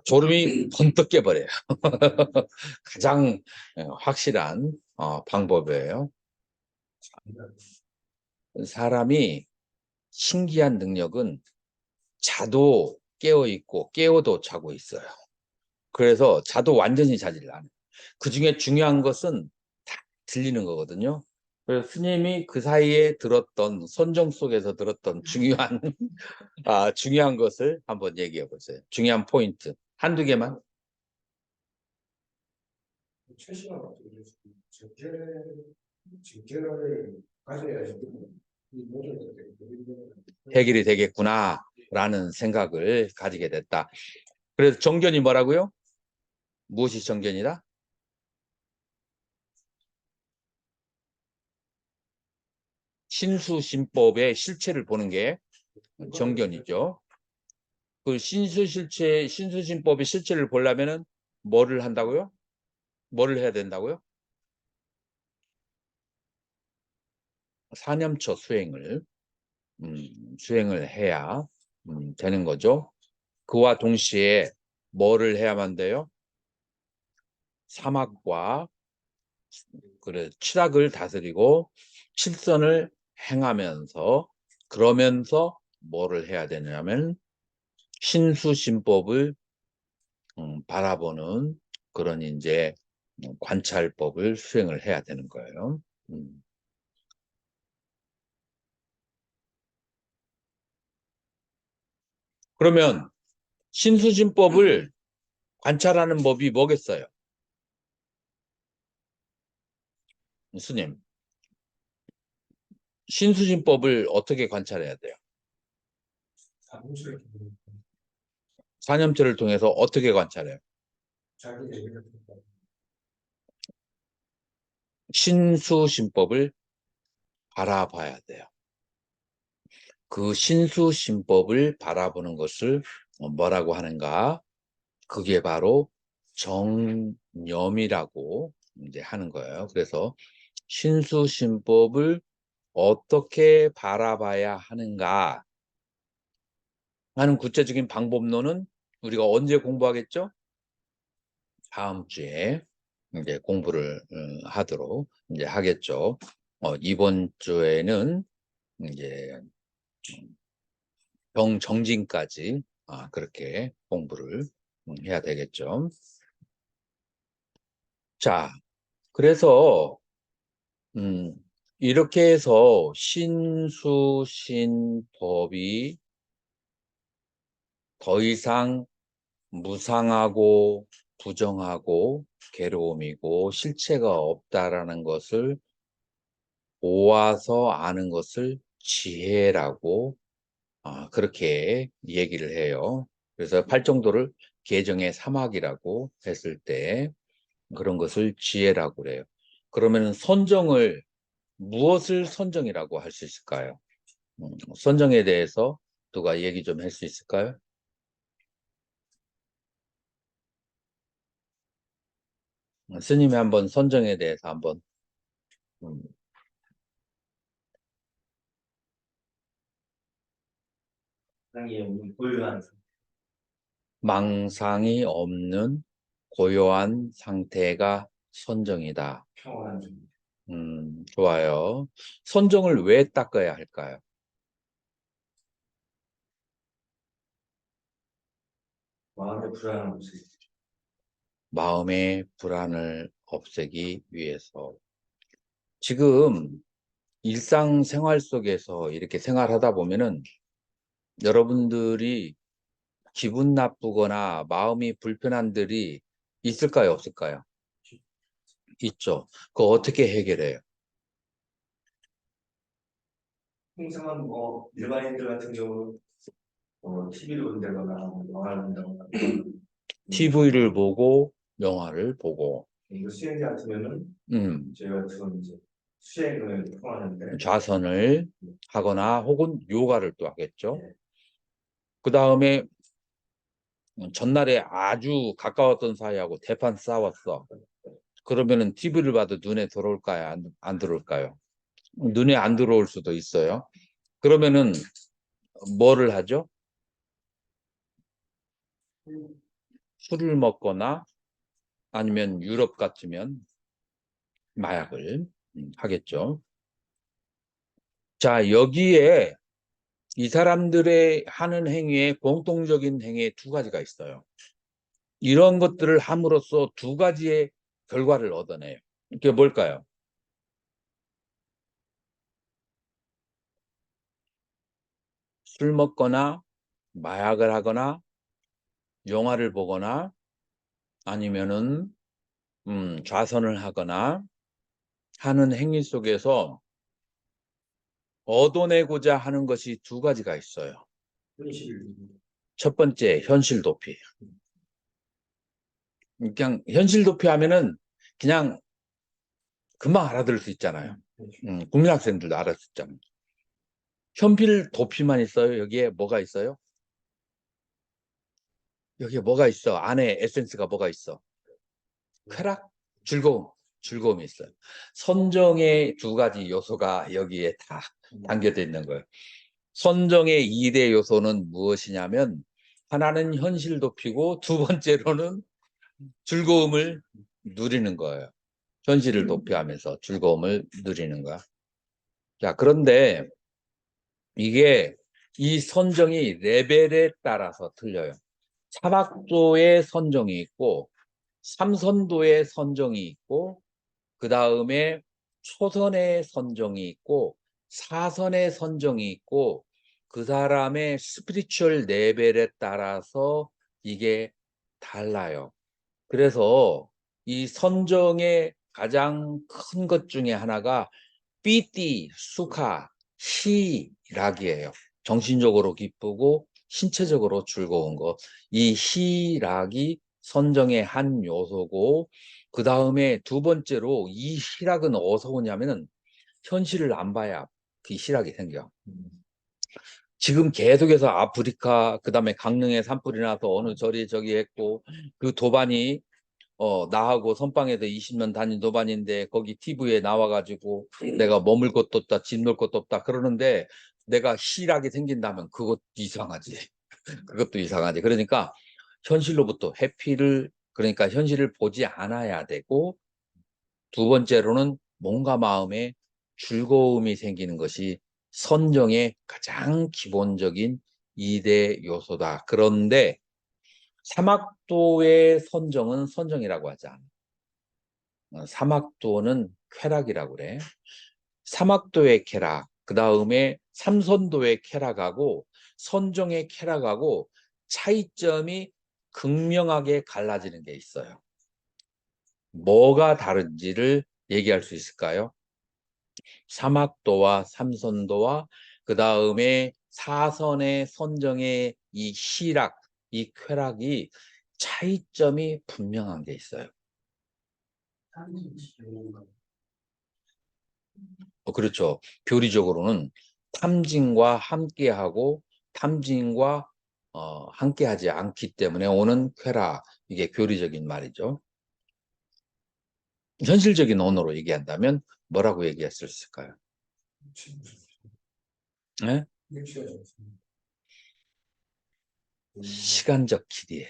졸음이 번뜩 깨버려요. 가장 확실한 방법이에요. 사람이 신기한 능력은 자도 깨어 있고 깨어도 자고 있어요. 그래서 자도 완전히 자질 않아요. 그 중에 중요한 것은 다 들리는 거거든요. 그래서 스님이 그 사이에 들었던 선정 속에서 들었던 중요한 중요한 것을 한번 얘기해 보세요. 중요한 포인트 한두 개만. 최신화 같은 경우 정제를 가져야지 이 모든 것들이 해결이 되겠구나라는 생각을 가지게 됐다. 그래서 정견이 뭐라고요? 무엇이 정견이다? 신수신법의 실체를 보는 게 정견이죠. 그 신수신법의 실체를 보려면은 뭐를 한다고요? 뭐를 해야 된다고요? 사념처 수행을 해야 되는 거죠. 그와 동시에 뭐를 해야만 돼요? 사막과 그래 칠학을 다스리고 칠선을 행하면서 그러면서 뭐를 해야 되냐면 신수신법을 바라보는 그런 이제 관찰법을 수행을 해야 되는 거예요. 음. 그러면 신수진법을 관찰하는 법이 뭐겠어요? 스님, 신수진법을 어떻게 관찰해야 돼요? 사무실 사념체를 통해서 어떻게 관찰해요? 자기 얘기를 듣고 신수신법을 바라봐야 돼요. 그 신수신법을 바라보는 것을 뭐라고 하는가? 그게 바로 정념이라고 이제 하는 거예요. 그래서 신수신법을 어떻게 바라봐야 하는가 하는 구체적인 방법론은 우리가 언제 공부하겠죠? 다음 주에 이제 공부를 하도록 이제 하겠죠. 이번 주에는 이제 병정진까지 그렇게 공부를 해야 되겠죠. 자, 그래서 음, 이렇게 해서 신수신법이 더 이상 무상하고 부정하고 괴로움이고 실체가 없다라는 것을 보아서 아는 것을 지혜라고 그렇게 얘기를 해요. 그래서 팔정도를 개정의 사막이라고 했을 때 그런 것을 지혜라고 그래요. 그러면 선정을 무엇을 선정이라고 할 수 있을까요? 선정에 대해서 누가 얘기 좀 할 수 있을까요? 스님이 한번 선정에 대해서 한번 음, 상이 고유한 망상이 없는 고요한 상태가 선정이다. 평온한 중 좋아요. 선정을 왜 닦아야 할까요? 마음의 불안한 모습. 마음의 불안을 없애기 위해서. 지금 일상생활 속에서 이렇게 생활하다 보면은 여러분들이 기분 나쁘거나 마음이 불편한 들이 있을까요, 없을까요? 있죠. 그거 어떻게 해결해요? 통상은 뭐 일반인들 같은 경우는 TV를 본다거나 영화를 본다거나 TV를 보고 영화를 보고 이거 수행자 같으면은 저희 같은 이제 수행을 통하는데 좌선을 하거나 혹은 요가를 또 하겠죠. 네. 그 다음에 전날에 아주 가까웠던 사이하고 대판 싸웠어. 그러면은 TV를 봐도 눈에 들어올까요? 안 들어올까요? 눈에 안 들어올 수도 있어요. 그러면은 뭐를 하죠? 술을 먹거나 아니면 유럽 같으면 마약을 하겠죠. 자, 여기에 이 사람들의 하는 행위에 공통적인 행위에 두 가지가 있어요. 이런 것들을 함으로써 두 가지의 결과를 얻어내요. 그게 뭘까요? 술 먹거나 마약을 하거나 영화를 보거나 아니면은 좌선을 하거나 하는 행위 속에서 얻어내고자 하는 것이 두 가지가 있어요. 현실 첫 번째, 현실 도피. 그냥 현실 도피 하면은 그냥 금방 알아들을 수 있잖아요. 국민학생들도 알아들 수 있잖아요. 현실 도피만 있어요? 여기에 뭐가 있어요? 여기에 뭐가 있어? 안에 에센스가 뭐가 있어? 쾌락, 즐거움이 있어요. 선정의 두 가지 요소가 여기에 다 담겨져 있는 거예요. 선정의 2대 요소는 무엇이냐면 하나는 현실 도피고 두 번째로는 즐거움을 누리는 거예요. 현실을 도피하면서 즐거움을 누리는 거야. 자, 그런데 이게 이 선정이 레벨에 따라서 틀려요. 사막도의 선정이 있고 삼선도의 선정이 있고 그 다음에 초선의 선정이 있고 사선의 선정이 있고 그 사람의 스피리추얼 레벨에 따라서 이게 달라요. 그래서 이 선정의 가장 큰 것 중에 하나가 삐띠, 수카, 희락이에요. 정신적으로 기쁘고 신체적으로 즐거운 것. 이 희락이 선정의 한 요소고 그 다음에 두 번째로 이 희락은 어디서 오냐면은 현실을 안 봐야 그 희락이 생겨. 지금 계속해서 아프리카 그다음에 강릉에 산불이 나서 어느 저리 저기 했고 그 도반이 나하고 선방에서 20년 다닌 도반인데 거기 TV에 나와가지고 내가 머물 것도 없다, 집 놓을 것도 없다 그러는데 내가 희락이 생긴다면 그것도 이상하지. 그것도 이상하지. 그러니까 현실로부터 회피를 그러니까 현실을 보지 않아야 되고 두 번째로는 몸과 마음에 즐거움이 생기는 것이 선정의 가장 기본적인 2대 요소다. 그런데 사막도의 선정은 선정이라고 하지 않아. 사막도는 쾌락이라고 그래. 사막도의 쾌락, 그 다음에 삼선도의 쾌락하고 선정의 쾌락하고 차이점이 극명하게 갈라지는 게 있어요. 뭐가 다른지를 얘기할 수 있을까요? 사막도와 삼선도와 그 다음에 사선의 선정의 이 희락, 이 쾌락이 차이점이 분명한 게 있어요. 그렇죠. 교리적으로는 탐진과 함께하고 탐진과 함께하지 않기 때문에 오는 쾌락, 이게 교리적인 말이죠. 현실적인 언어로 얘기한다면 뭐라고 얘기할 수 있을까요? 네? 시간적 길이에요.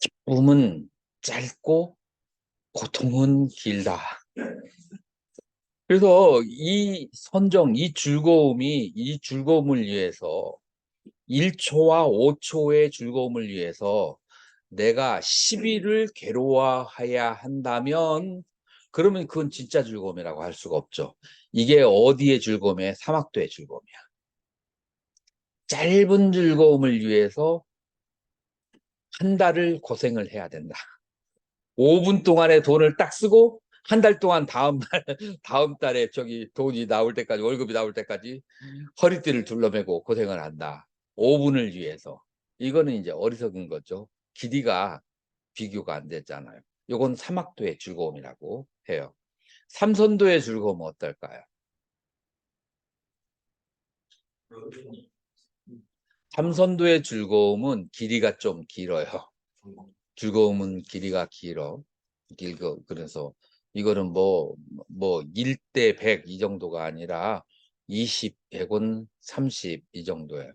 기쁨은 짧고 고통은 길다. 그래서 이 선정, 이 즐거움을 위해서 1초와 5초의 즐거움을 위해서 내가 10일을 괴로워해야 한다면 그러면 그건 진짜 즐거움이라고 할 수가 없죠. 이게 어디의 즐거움이에요? 사막도의 즐거움이야. 짧은 즐거움을 위해서 한 달을 고생을 해야 된다. 5분 동안의 돈을 딱 쓰고 한 달 동안 다음 달에 돈이 나올 때까지, 월급이 나올 때까지 허리띠를 둘러매고 고생을 한다. 5분을 위해서. 이거는 이제 어리석은 거죠. 길이가 비교가 안 됐잖아요. 이건 사막도의 즐거움이라고 해요. 삼선도의 즐거움은 어떨까요? 삼선도의 즐거움은 길이가 좀 길어요. 즐거움은 길이가 길고, 그래서 이거는 뭐 1대 100 이 정도가 아니라 20, 100은 30 이 정도예요.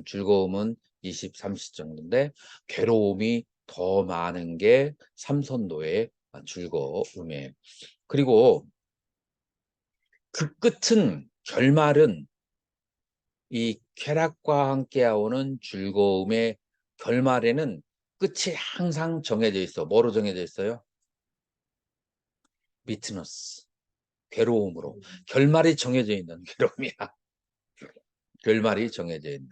즐거움은 20, 30 정도인데 괴로움이 더 많은 게 삼선도의 즐거움이에요. 그리고 그 결말은 이 쾌락과 함께 오는 즐거움의 결말에는 끝이 항상 정해져 있어. 뭐로 정해져 있어요? 비트너스, 괴로움으로. 결말이 정해져 있는 괴로움이야. 결말이 정해져 있는.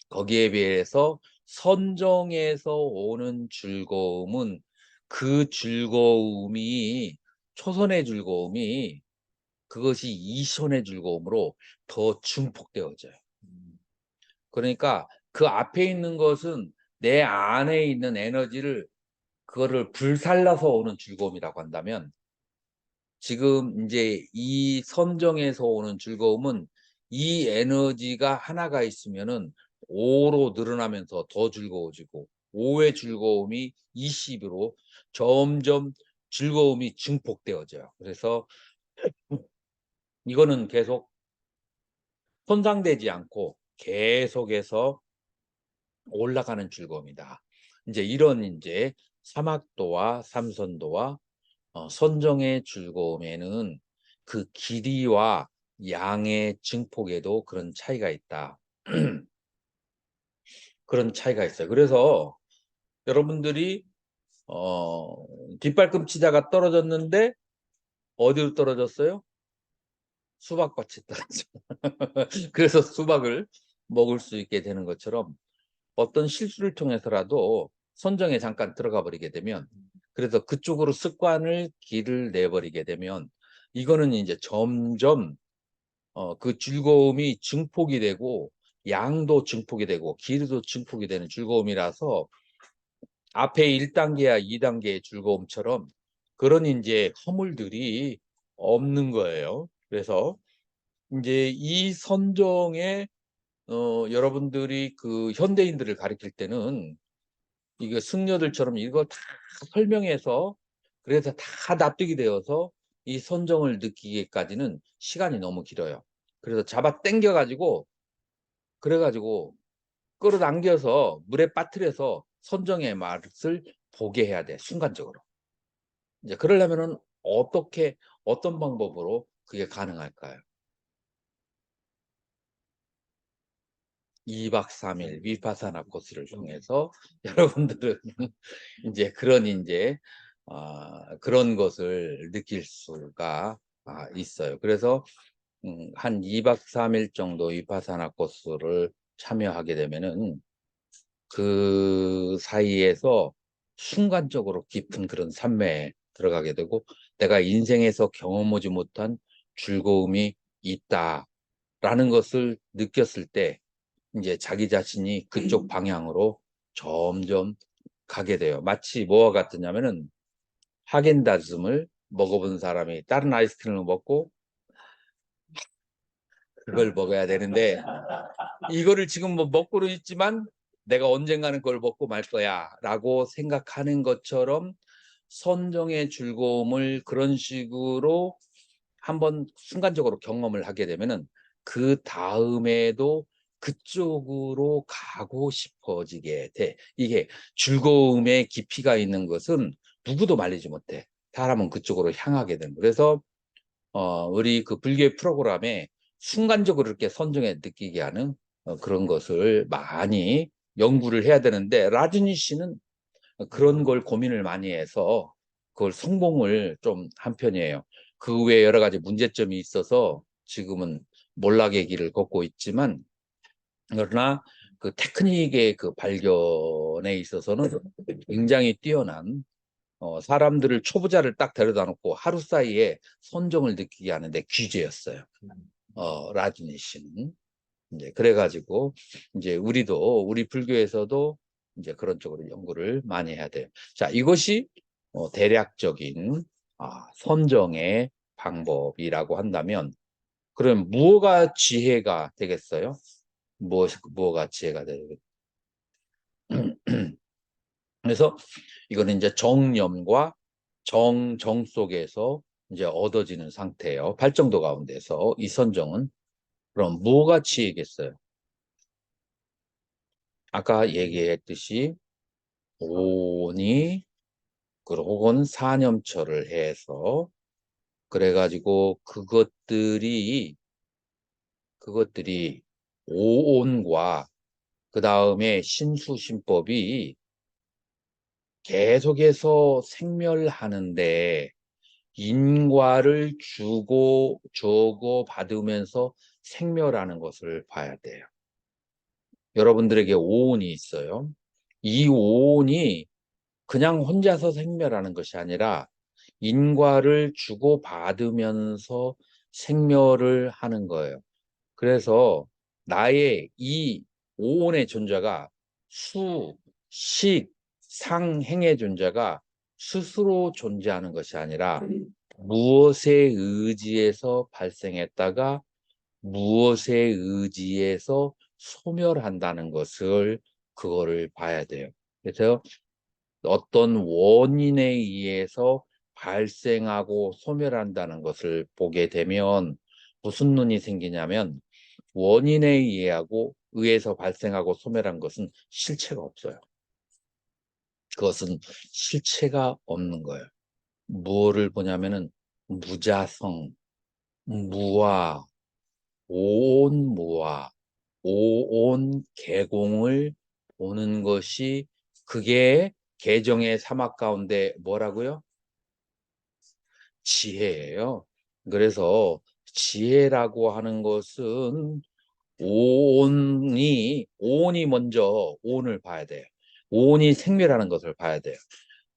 거기에 비해서 선정에서 오는 즐거움은 그 즐거움이, 초선의 즐거움이 그것이 이선의 즐거움으로 더 증폭되어져요. 그러니까 그 앞에 있는 것은 내 안에 있는 에너지를 그거를 불살라서 오는 즐거움이라고 한다면, 지금 이제 이 선정에서 오는 즐거움은 이 에너지가 하나가 있으면은 5로 늘어나면서 더 즐거워지고 5의 즐거움이 20으로 점점 즐거움이 증폭되어져요. 그래서 이거는 계속 손상되지 않고 계속해서 올라가는 즐거움이다. 이제 이런 이제 사막도와 삼선도와 선정의 즐거움에는 그 길이와 양의 증폭에도 그런 차이가 있다. 그런 차이가 있어요. 그래서 여러분들이 뒷발꿈치자가 떨어졌는데 어디로 떨어졌어요? 수박밭에 떨어져. 그래서 수박을 먹을 수 있게 되는 것처럼 어떤 실수를 통해서라도 선정에 잠깐 들어가 버리게 되면, 그래서 그쪽으로 길을 내버리게 되면 이거는 이제 점점 그 즐거움이 증폭이 되고 양도 증폭이 되고 길이도 증폭이 되는 즐거움이라서 앞에 1단계야 2단계의 즐거움처럼 그런 이제 허물들이 없는 거예요. 그래서 이제 이 선정에 여러분들이 그 현대인들을 가리킬 때는 이거 승려들처럼 이걸 다 설명해서, 그래서 다 납득이 되어서 이 선정을 느끼기까지는 시간이 너무 길어요. 그래서 잡아 당겨 가지고 그래가지고 끌어당겨서 물에 빠뜨려서 선정의 맛을 보게 해야 돼, 순간적으로. 이제 그러려면은 어떤 방법으로 그게 가능할까요? 2박 3일 위파사나 코스를 통해서 여러분들은 이제 그런 것을 느낄 수가 있어요. 그래서 한 2박 3일 정도 위파사나 코스를 참여하게 되면은 그 사이에서 순간적으로 깊은 그런 산매에 들어가게 되고, 내가 인생에서 경험하지 못한 즐거움이 있다라는 것을 느꼈을 때 이제 자기 자신이 그쪽 방향으로 점점 가게 돼요. 마치 뭐와 같으냐면은 하겐다즈를 먹어본 사람이 다른 아이스크림을 먹고 그걸 먹어야 되는데 이거를 지금 뭐 먹고는 있지만 내가 언젠가는 그걸 먹고 말 거야 라고 생각하는 것처럼 선정의 즐거움을 그런 식으로 한번 순간적으로 경험을 하게 되면은 그 다음에도 그쪽으로 가고 싶어지게 돼. 이게 즐거움의 깊이가 있는 것은 누구도 말리지 못해. 사람은 그쪽으로 향하게 되는. 그래서 우리 그 불교의 프로그램에 순간적으로 이렇게 선정에 느끼게 하는 그런 것을 많이 연구를 해야 되는데 라즈니 씨는 그런 걸 고민을 많이 해서 그걸 성공을 좀 한 편이에요. 그 외에 여러 가지 문제점이 있어서 지금은 몰락의 길을 걷고 있지만 그러나 그 테크닉의 그 발견에 있어서는 굉장히 뛰어난 사람들을 초보자를 딱 데려다 놓고 하루 사이에 선정을 느끼게 하는데 귀재였어요. 라즈니 씨는. 이제 그래가지고 이제 우리 불교에서도 이제 그런 쪽으로 연구를 많이 해야 돼요. 자, 이것이 대략적인 선정의 방법이라고 한다면 그럼 무엇가 지혜가 되겠어요? 무엇가 지혜가 되겠어요? 그래서 이거는 이제 정념과 정 속에서 이제 얻어지는 상태예요. 발정도 가운데서 이 선정은 그럼 뭐가 지혜겠어요? 아까 얘기했듯이 오니 혹은 사념처를 해서 그래가지고 그것들이 오온과 그 다음에 신수신법이 계속해서 생멸하는데 인과를 주고 받으면서 생멸하는 것을 봐야 돼요. 여러분들에게 오온이 있어요. 이 오온이 그냥 혼자서 생멸하는 것이 아니라 인과를 주고받으면서 생멸을 하는 거예요. 그래서 나의 이 오온의 존재가 수, 식, 상, 행의 존재가 스스로 존재하는 것이 아니라 무엇에 의지해서 발생했다가 무엇에 의지해서 소멸한다는 것을 그거를 봐야 돼요. 그래서 어떤 원인에 의해서 발생하고 소멸한다는 것을 보게 되면 무슨 눈이 생기냐면 원인에 의해서 발생하고 소멸한 것은 실체가 없어요. 그것은 실체가 없는 거예요. 무엇을 보냐면은 무자성, 무아, 오온무아, 오온개공을 보는 것이 그게 개정의 사막 가운데 뭐라고요? 지혜예요. 그래서 지혜라고 하는 것은 오온이 먼저 오온을 봐야 돼요. 오온이 생멸하는 것을 봐야 돼요.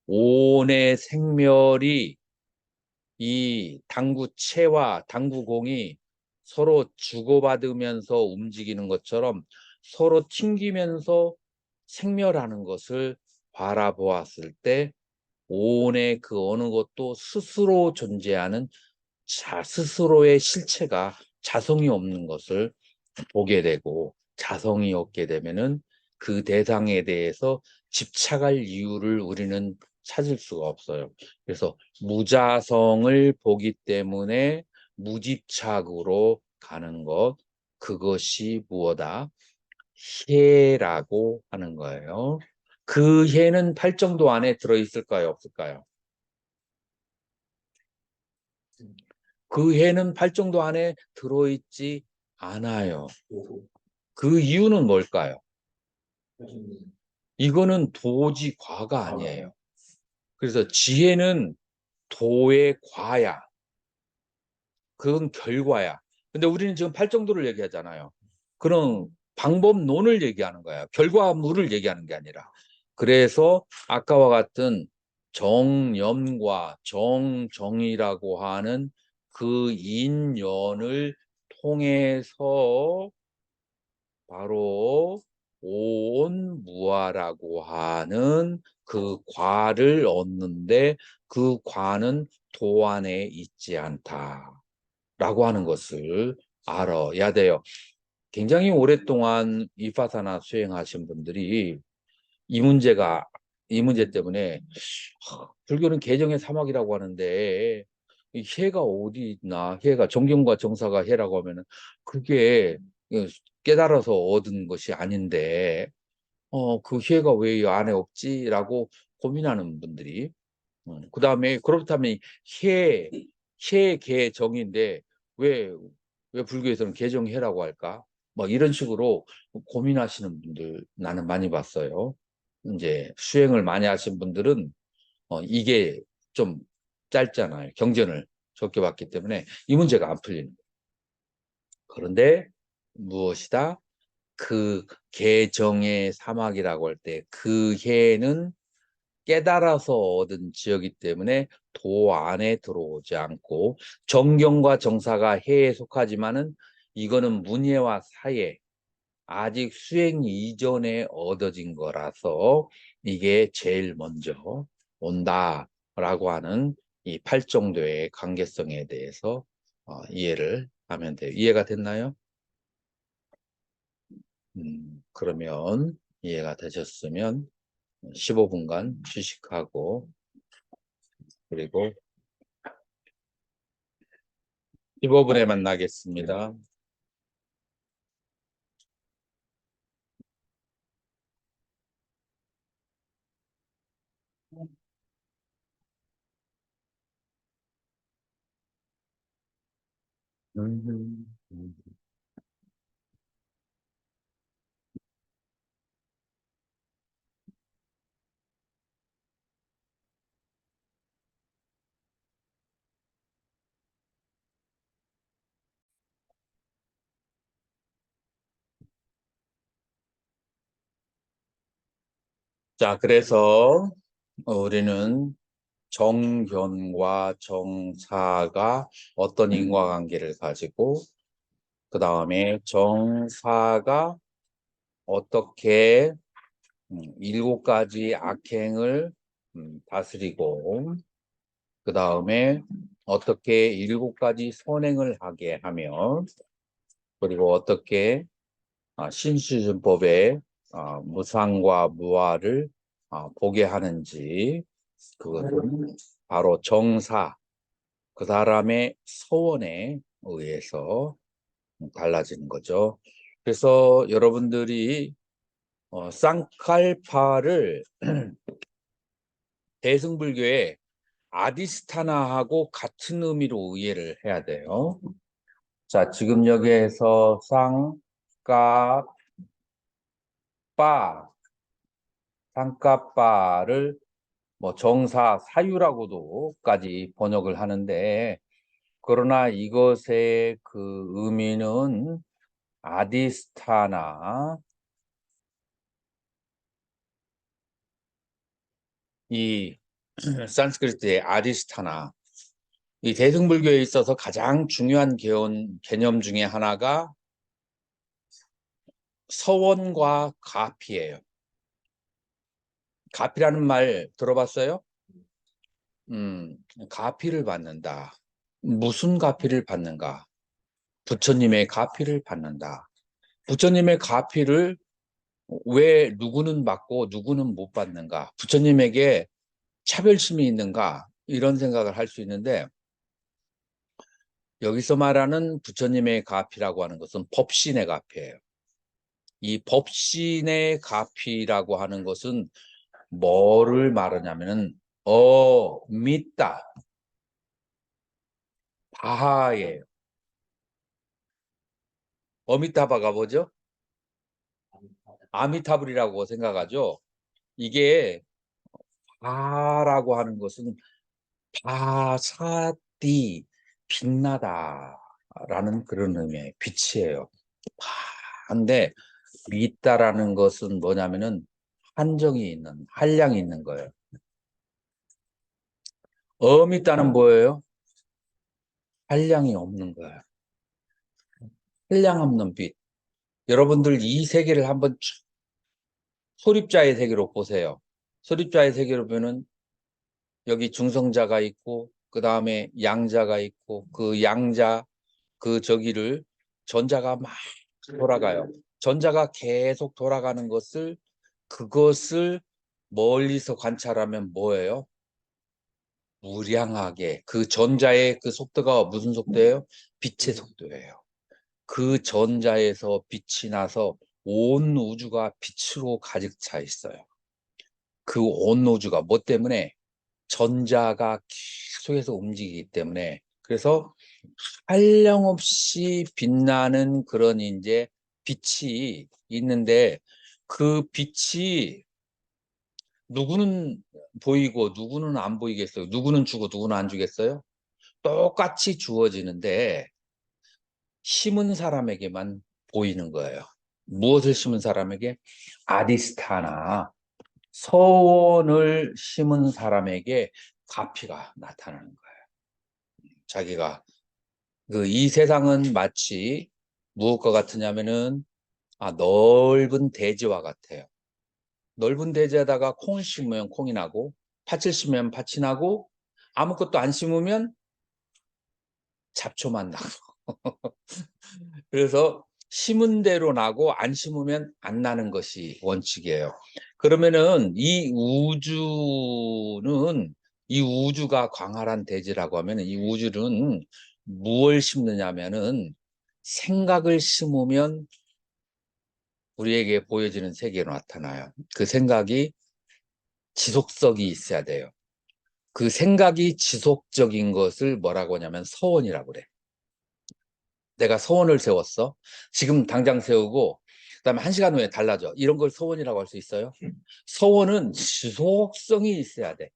오온의 생멸이 이 당구체와 당구공이 서로 주고받으면서 움직이는 것처럼 서로 튕기면서 생멸하는 것을 바라보았을 때 오온의 그 어느 것도 스스로 존재하는 스스로의 실체가 자성이 없는 것을 보게 되고 자성이 없게 되면은 그 대상에 대해서 집착할 이유를 우리는 찾을 수가 없어요. 그래서 무자성을 보기 때문에 무집착으로 가는 것, 그것이 무엇다? 해라고 하는 거예요. 그 해는 팔정도 안에 들어있을까요? 없을까요? 그 해는 팔정도 안에 들어있지 않아요. 그 이유는 뭘까요? 이거는 도지 과가 아니에요. 그래서 지혜는 도의 과야. 그건 결과야. 근데 우리는 지금 팔정도를 얘기하잖아요. 그런 방법론을 얘기하는 거야. 결과물을 얘기하는 게 아니라. 그래서 아까와 같은 정념과 정정이라고 하는 그 인연을 통해서 바로 오온무아라고 하는 그 과를 얻는데 그 과는 도 안에 있지 않다라고 하는 것을 알아야 돼요. 굉장히 오랫동안 이파사나 수행하신 분들이 이 문제 때문에 불교는 개정의 사막이라고 하는데 이 해가 어디 있나? 해가 정경과 정사가 해라고 하면은 그게 깨달아서 얻은 것이 아닌데 그 해가 왜 이 안에 없지라고 고민하는 분들이 그다음에 그렇다면 해 개정인데 왜 불교에서는 개정해라고 할까? 뭐 이런 식으로 고민하시는 분들 나는 많이 봤어요. 이제 수행을 많이 하신 분들은 이게 좀 짧잖아요. 경전을 적게 봤기 때문에 이 문제가 안 풀리는 거예요. 그런데 무엇이다? 그 개정의 사막이라고 할 때 그 해는 깨달아서 얻은 지역이기 때문에 도 안에 들어오지 않고 정경과 정사가 해에 속하지만은 이거는 문예와 사예 아직 수행 이전에 얻어진 거라서 이게 제일 먼저 온다라고 하는 이 팔정도의 관계성에 대해서 이해를 하면 돼요. 이해가 됐나요? 그러면 이해가 되셨으면 15분간 휴식하고 그리고 15분에 만나겠습니다. 음. 자, 그래서 우리는 정견과 정사가 어떤 인과관계를 가지고 그 다음에 정사가 어떻게 일곱 가지 악행을 다스리고 그 다음에 어떻게 일곱 가지 선행을 하게 하며 그리고 어떻게 신수준법의 무상과 무아를 보게 하는지 그것은 바로 정사 그 사람의 서원에 의해서 달라지는 거죠. 그래서 여러분들이 쌍칼파를 대승불교의 아디스타나하고 같은 의미로 이해를 해야 돼요. 자, 지금 여기에서 쌍까빠, 쌍까빠를 뭐 정사, 사유라고도까지 번역을 하는데 그러나 이것의 그 의미는 아디스타나 이 산스크리트의 아디스타나 이 대승불교에 있어서 가장 중요한 개념 중에 하나가 서원과 가피예요. 가피라는 말 들어봤어요? 가피를 받는다. 무슨 가피를 받는가? 부처님의 가피를 받는다. 부처님의 가피를 왜 누구는 받고 누구는 못 받는가? 부처님에게 차별심이 있는가? 이런 생각을 할 수 있는데 여기서 말하는 부처님의 가피라고 하는 것은 법신의 가피예요. 이 법신의 가피라고 하는 것은 뭐를 말하냐면은 믿다, 바하예요. 어미타바가 뭐죠? 아미타불이라고 생각하죠. 이게 바라고 하는 것은 바사디 빛나다라는 그런 의미의 빛이에요. 바인데 믿다라는 것은 뭐냐면은 한정이 있는 한량이 있는 거예요. 어미다는 뭐예요? 한량이 없는 거예요. 한량 없는 빛. 여러분들 이 세계를 한번 소립자의 세계로 보세요. 소립자의 세계로 보면 여기 중성자가 있고 그 다음에 양자가 있고 그 양자 그 저기를 전자가 막 돌아가요. 전자가 계속 돌아가는 그것을 멀리서 관찰하면 뭐예요? 무량하게 그 전자의 그 속도가 무슨 속도예요? 빛의 속도예요. 그 전자에서 빛이 나서 온 우주가 빛으로 가득 차 있어요. 그 온 우주가 뭐 때문에? 전자가 계속해서 움직이기 때문에. 그래서 한량없이 빛나는 그런 이제 빛이 있는데 그 빛이 누구는 보이고 누구는 안 보이겠어요? 누구는 주고 누구는 안 주겠어요? 똑같이 주어지는데 심은 사람에게만 보이는 거예요. 무엇을 심은 사람에게? 아디스타나 서원을 심은 사람에게 가피가 나타나는 거예요. 자기가 이 세상은 마치 무엇과 같으냐면은 넓은 대지와 같아요. 넓은 대지에다가 콩을 심으면 콩이 나고 팥을 심으면 팥이 나고 아무것도 안 심으면 잡초만 나고 그래서 심은 대로 나고 안 심으면 안 나는 것이 원칙이에요. 그러면은 이 우주가 광활한 대지라고 하면은 이 우주는 무엇을 심느냐면은 생각을 심으면 우리에게 보여지는 세계로 나타나요. 그 생각이 지속성이 있어야 돼요. 그 생각이 지속적인 것을 뭐라고 하냐면 서원이라고 그래. 내가 서원을 세웠어. 지금 당장 세우고 그다음에 1시간 후에 달라져. 이런 걸 서원이라고 할 수 있어요? 서원은 지속성이 있어야 돼.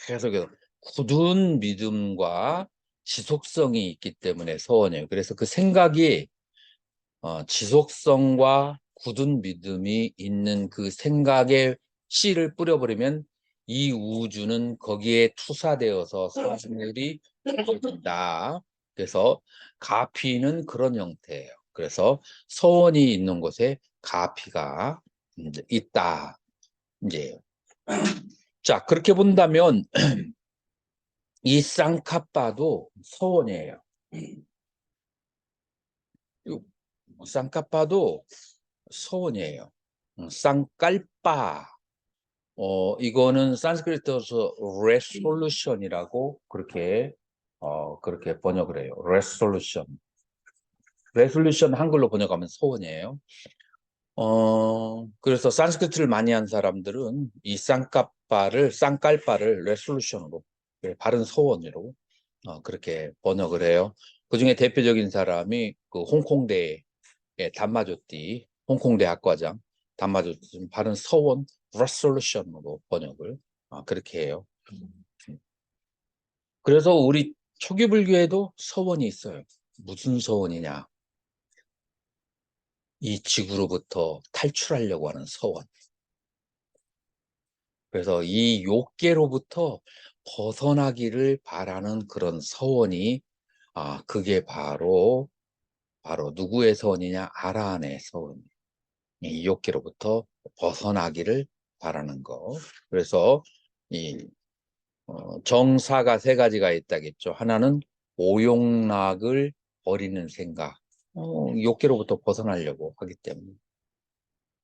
계속 굳은 믿음과 지속성이 있기 때문에 서원이에요. 그래서 그 생각이 지속성과 굳은 믿음이 있는 그 생각에 씨를 뿌려버리면 이 우주는 거기에 투사되어서 사물이 된다. 그래서 가피는 그런 형태예요. 그래서 서원이 있는 곳에 가피가 이제 있다. 이제 자 그렇게 본다면 이 쌍카파도 서원이에요. 쌍카파도 서원이에요. 쌍깔빠. 이거는 산스크리트어서 레솔루션이라고 그렇게 번역을 해요. 레솔루션. 레솔루션 한글로 번역하면 소원이에요. 그래서 산스크리트를 많이 한 사람들은 이 쌍깔바를 레솔루션으로, 바른 소원으로 그렇게 번역을 해요. 그 중에 대표적인 사람이 그 홍콩대의 담마조띠, 홍콩대 학과장 담마조띠 바른 서원 레솔루션으로 번역을 그렇게 해요. 그래서 우리 초기불교에도 서원이 있어요. 무슨 서원이냐? 이 지구로부터 탈출하려고 하는 서원. 그래서 이 욕계로부터 벗어나기를 바라는 그런 서원이 그게 바로 누구의 서원이냐? 아라한의 서원. 이 욕계로부터 벗어나기를 바라는 거. 그래서 이 정사가 3가지가 있다겠죠. 하나는 오용락을 버리는 생각. 욕계로부터 벗어나려고 하기 때문에.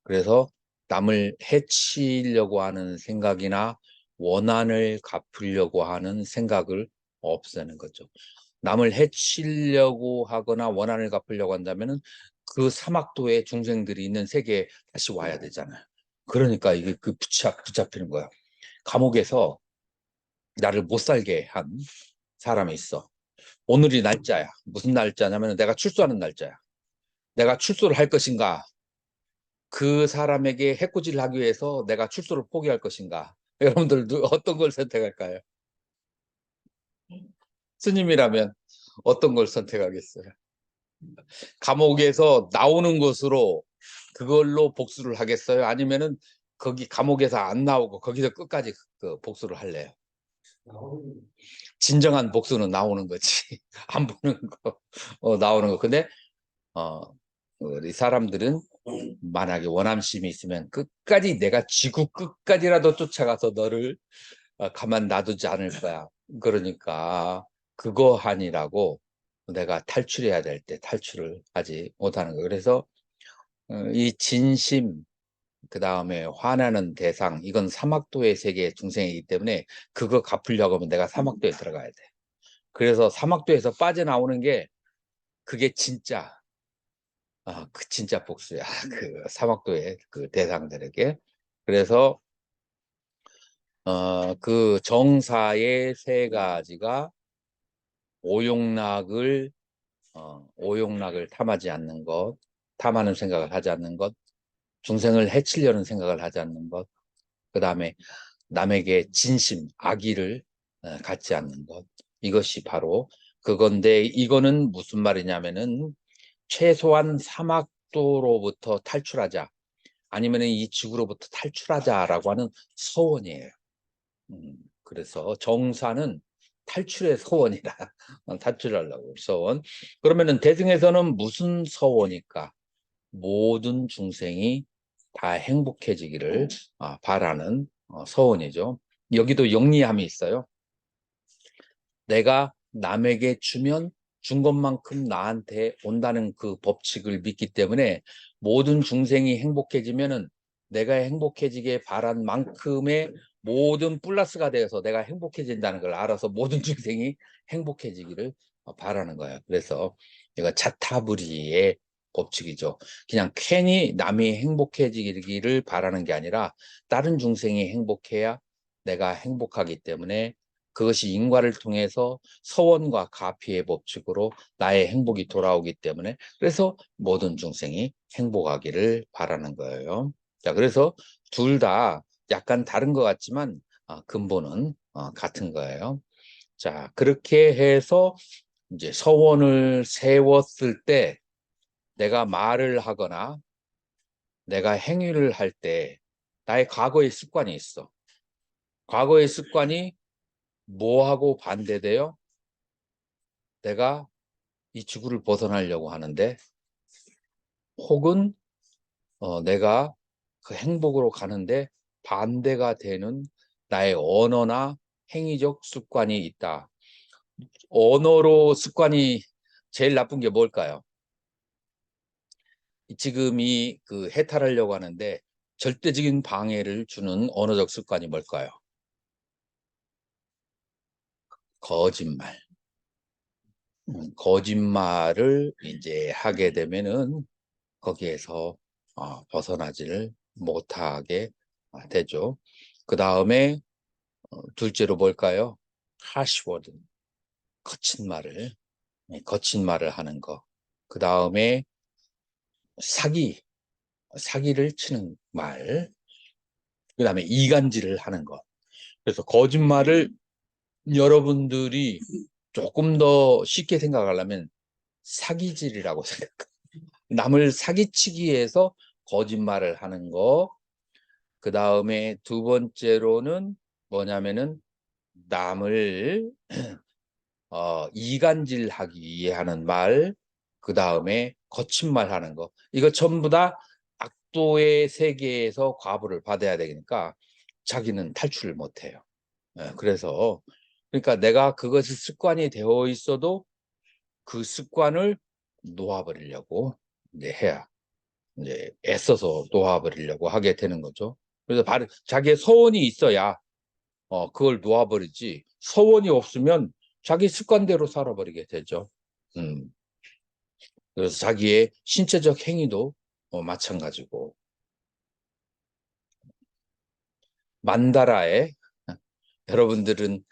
그래서 남을 해치려고 하는 생각이나 원한을 갚으려고 하는 생각을 없애는 거죠. 남을 해치려고 하거나 원한을 갚으려고 한다면은 그 사막도에 중생들이 있는 세계에 다시 와야 되잖아요. 그러니까 이게 붙잡히는 거야. 감옥에서 나를 못 살게 한 사람이 있어. 오늘이 날짜야. 무슨 날짜냐면 내가 출소하는 날짜야. 내가 출소를 할 것인가? 그 사람에게 해코지를 하기 위해서 내가 출소를 포기할 것인가? 여러분들 어떤 걸 선택할까요? 스님이라면 어떤 걸 선택하겠어요? 감옥에서 나오는 것으로 그걸로 복수를 하겠어요? 아니면은 거기 감옥에서 안 나오고 거기서 끝까지 그 복수를 할래요? 진정한 복수는 나오는 거지. 안 보는 거, 나오는 거. 근데 우리 사람들은 만약에 원함심이 있으면 끝까지 내가 지구 끝까지라도 쫓아가서 너를 가만 놔두지 않을 거야. 그러니까 그거 하니라고 내가 탈출해야 될 때 탈출을 하지 못하는 거예요. 그래서 이 진심, 그 다음에 화나는 대상, 이건 사막도의 세계의 중생이기 때문에 그거 갚으려고 하면 내가 사막도에 들어가야 돼. 그래서 사막도에서 빠져나오는 게 그게 진짜, 그 진짜 복수야. 그 사막도의 그 대상들에게. 그래서 그 정사의 세 가지가 오용락을 오용락을 탐하지 않는 것, 탐하는 생각을 하지 않는 것, 중생을 해치려는 생각을 하지 않는 것, 그 다음에 남에게 진심, 악의를 갖지 않는 것. 이것이 바로 그건데, 이거는 무슨 말이냐면은 최소한 사막도로부터 탈출하자, 아니면 이 지구로부터 탈출하자라고 하는 서원이에요. 그래서 정사는 탈출의 서원이다. 탈출하려고 서원. 그러면은 대승에서는 무슨 서원일까? 모든 중생이 다 행복해지기를 바라는 서원이죠. 여기도 영리함이 있어요. 내가 남에게 주면 준 것만큼 나한테 온다는 그 법칙을 믿기 때문에 모든 중생이 행복해지면은 내가 행복해지게 바란 만큼의 모든 플러스가 되어서 내가 행복해진다는 걸 알아서 모든 중생이 행복해지기를 바라는 거예요. 그래서 이거 자타불이의 법칙이죠. 그냥 괜히 남이 행복해지기를 바라는 게 아니라 다른 중생이 행복해야 내가 행복하기 때문에 그것이 인과를 통해서 서원과 가피의 법칙으로 나의 행복이 돌아오기 때문에, 그래서 모든 중생이 행복하기를 바라는 거예요. 자, 그래서 둘 다 약간 다른 것 같지만 근본은 같은 거예요. 자, 그렇게 해서 이제 서원을 세웠을 때 내가 말을 하거나 내가 행위를 할 때 나의 과거의 습관이 있어. 과거의 습관이 뭐하고 반대돼요? 내가 이 지구를 벗어나려고 하는데, 혹은 내가 그 행복으로 가는데 반대가 되는 나의 언어나 행위적 습관이 있다. 언어로 습관이 제일 나쁜 게 뭘까요? 지금 그 해탈하려고 하는데 절대적인 방해를 주는 언어적 습관이 뭘까요? 거짓말. 거짓말을 이제 하게 되면은 거기에서 벗어나지를 못하게 되죠. 그 다음에 둘째로 뭘까요? 하시워드, 거친 말을 하는 거. 그 다음에 사기를 치는 말. 그 다음에 이간질을 하는 거. 그래서 거짓말을 여러분들이 조금 더 쉽게 생각하려면 사기질이라고 생각해요. 남을 사기치기 위해서 거짓말을 하는 거. 그 다음에 두 번째로는 뭐냐면은 남을 이간질하기 위해 하는 말, 그 다음에 거친 말 하는 거. 이거 전부 다 악도의 세계에서 과보를 받아야 되니까 자기는 탈출을 못해요. 그래서 그러니까 내가 그것이 습관이 되어 있어도 그 습관을 놓아버리려고 이제 해야, 이제 애써서 놓아버리려고 하게 되는 거죠. 그래서 바로 자기의 소원이 있어야 그걸 놓아버리지, 서원이 없으면 자기 습관대로 살아버리게 되죠. 음. 그래서 자기의 신체적 행위도 마찬가지고, 만다라에 여러분들은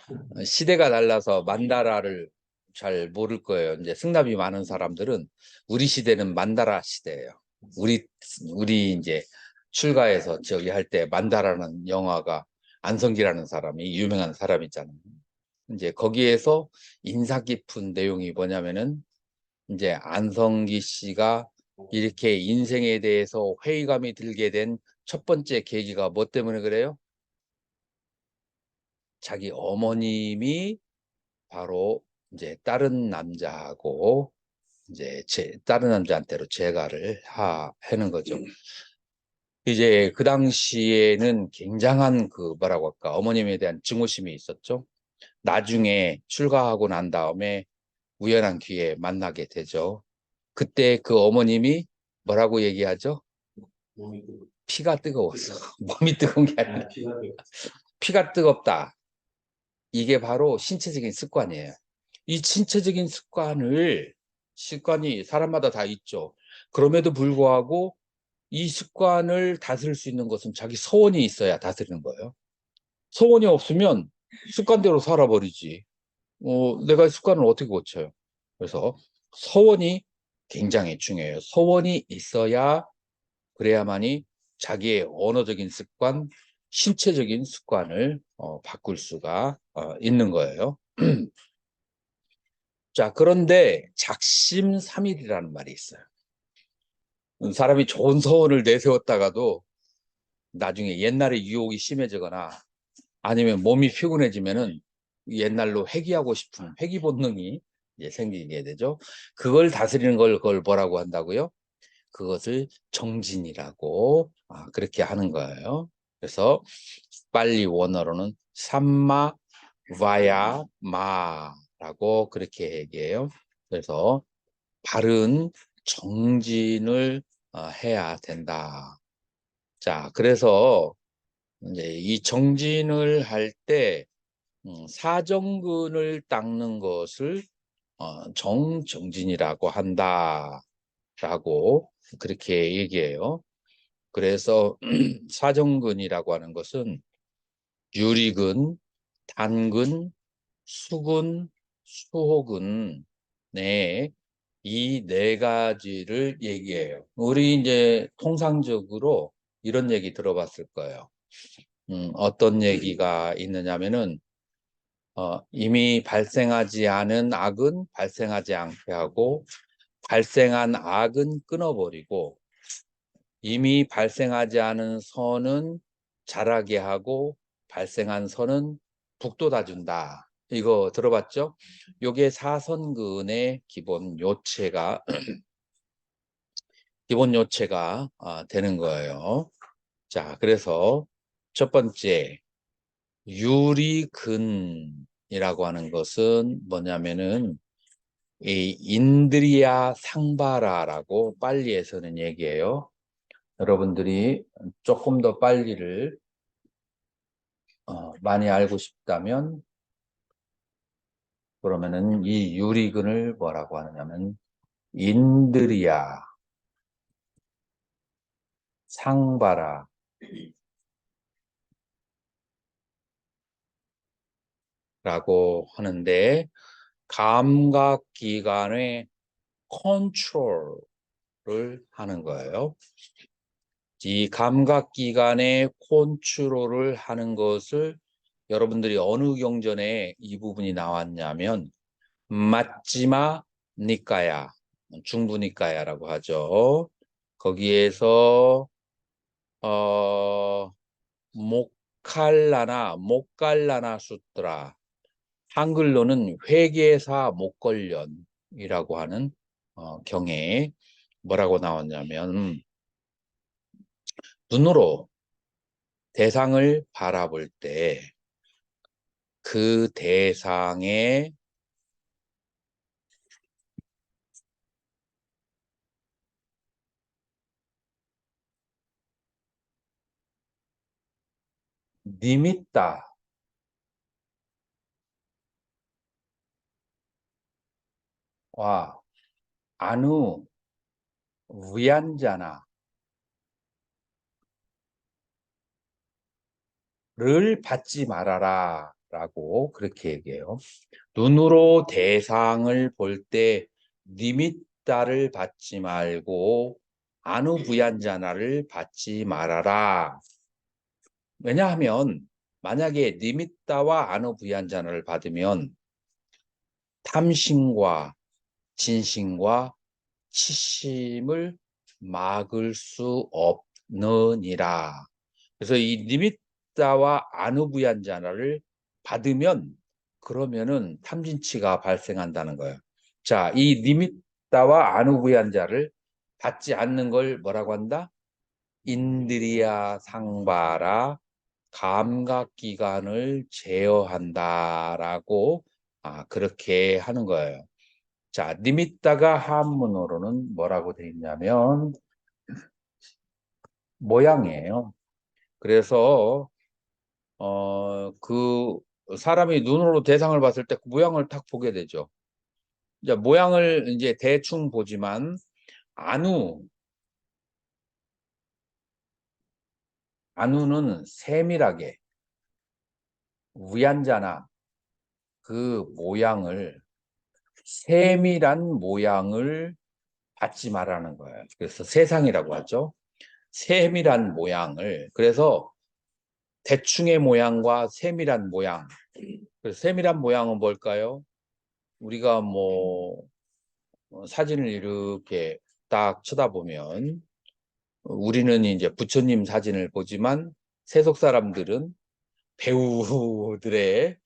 시대가 달라서 만다라를 잘 모를 거예요. 이제 승낙이 많은 사람들은 우리 시대는 만다라 시대예요. 우리 이제 출가해서 저기 할 때 만다라는 영화가, 안성기라는 사람이 유명한 사람 있잖아요. 이제 거기에서 인상 깊은 내용이 뭐냐면은 이제 안성기 씨가 이렇게 인생에 대해서 회의감이 들게 된 첫 번째 계기가 뭐 때문에 그래요? 자기 어머님이 바로 이제 다른 남자하고 이제 다른 남자한테로 재가를 하는 거죠. 이제 그 당시에는 굉장한 그 뭐라고 할까, 어머님에 대한 증오심이 있었죠. 나중에 출가하고 난 다음에 우연한 기회에 만나게 되죠. 그때 그 어머님이 뭐라고 얘기하죠? 몸이 뜨거. 피가 뜨거웠어. 몸이 뜨거운 게 아니라 아, 피가 뜨거. 피가 뜨겁다. 이게 바로 신체적인 습관이에요. 이 신체적인 습관이 사람마다 다 있죠. 그럼에도 불구하고 이 습관을 다스릴 수 있는 것은 자기 소원이 있어야 다스리는 거예요. 소원이 없으면 습관대로 살아버리지. 내가 습관을 어떻게 고쳐요? 그래서 소원이 굉장히 중요해요. 소원이 있어야 그래야만이 자기의 언어적인 습관, 신체적인 습관을 바꿀 수가 있는 거예요. 자, 그런데 작심삼일이라는 말이 있어요. 사람이 좋은 소원을 내세웠다가도 나중에 옛날에 유혹이 심해지거나 아니면 몸이 피곤해지면은 옛날로 회귀하고 싶은 회귀 본능이 이제 생기게 되죠. 그걸 다스리는 걸 그걸 뭐라고 한다고요? 그것을 정진이라고 그렇게 하는 거예요. 그래서 빨리 원어로는 삼마 와야 마라고 그렇게 얘기해요. 그래서 바른 정진을 해야 된다. 자, 그래서 이제 이 정진을 할 때 사정근을 닦는 것을 정진이라고 한다라고 그렇게 얘기해요. 그래서 사정근이라고 하는 것은 유리근, 단근, 수근, 수호근 이 네 가지를 얘기해요. 우리 이제 통상적으로 이런 얘기 들어봤을 거예요. 어떤 얘기가 있느냐면은 이미 발생하지 않은 악은 발생하지 않게 하고 발생한 악은 끊어버리고 이미 발생하지 않은 선은 자라게 하고 발생한 선은 북돋아 준다. 이거 들어봤죠? 요게 사선근의 기본 요체가 되는 거예요. 자, 그래서 첫 번째 유리근이라고 하는 것은 뭐냐면은 이 인드리아 상바라라고 빨리에서는 얘기해요. 여러분들이 조금 더 빨리를 많이 알고 싶다면 그러면은 이 유리근을 뭐라고 하느냐면 인드리아 상바라라고 하는데 감각기관의 컨트롤을 하는 거예요. 이 감각기관의 컨트롤을 하는 것을 여러분들이 어느 경전에 이 부분이 나왔냐면 마지마 니까야, 중부니까야라고 하죠. 거기에서 목갈라나 수트라, 한글로는 회계사 목걸련이라고 하는 경에 뭐라고 나왔냐면 눈으로 대상을 바라볼 때 그 대상의 니미따와 아누 위안자나를 받지 말아라 라고 그렇게 얘기해요. 눈으로 대상을 볼 때 니미따를 받지 말고 아누부얀자나를 받지 말아라. 왜냐하면 만약에 니미따와 아누부얀자나를 받으면 탐심과 진심과 치심을 막을 수 없느니라. 그래서 이 니미따와 아누부얀자나를 받으면 그러면은 탐진치가 발생한다는 거예요. 자, 이 니미따와 아누부얀자를 받지 않는 걸 뭐라고 한다? 인드리아 상바라 감각기관을 제어한다라고 그렇게 하는 거예요. 자, 니미tta가 한문어로는 뭐라고 돼 있냐면 모양이에요. 그래서 그 사람이 눈으로 대상을 봤을 때 그 모양을 딱 보게 되죠. 이제 모양을 이제 대충 보지만 안우는 세밀하게 위안자나 그 모양을 세밀한 모양을 받지 말라는 거예요. 그래서 세상이라고 하죠. 세밀한 모양을. 그래서 대충의 모양과 세밀한 모양. 그래서 세밀한 모양은 뭘까요? 우리가 뭐 사진을 이렇게 딱 쳐다보면 우리는 이제 부처님 사진을 보지만 세속 사람들은 배우들의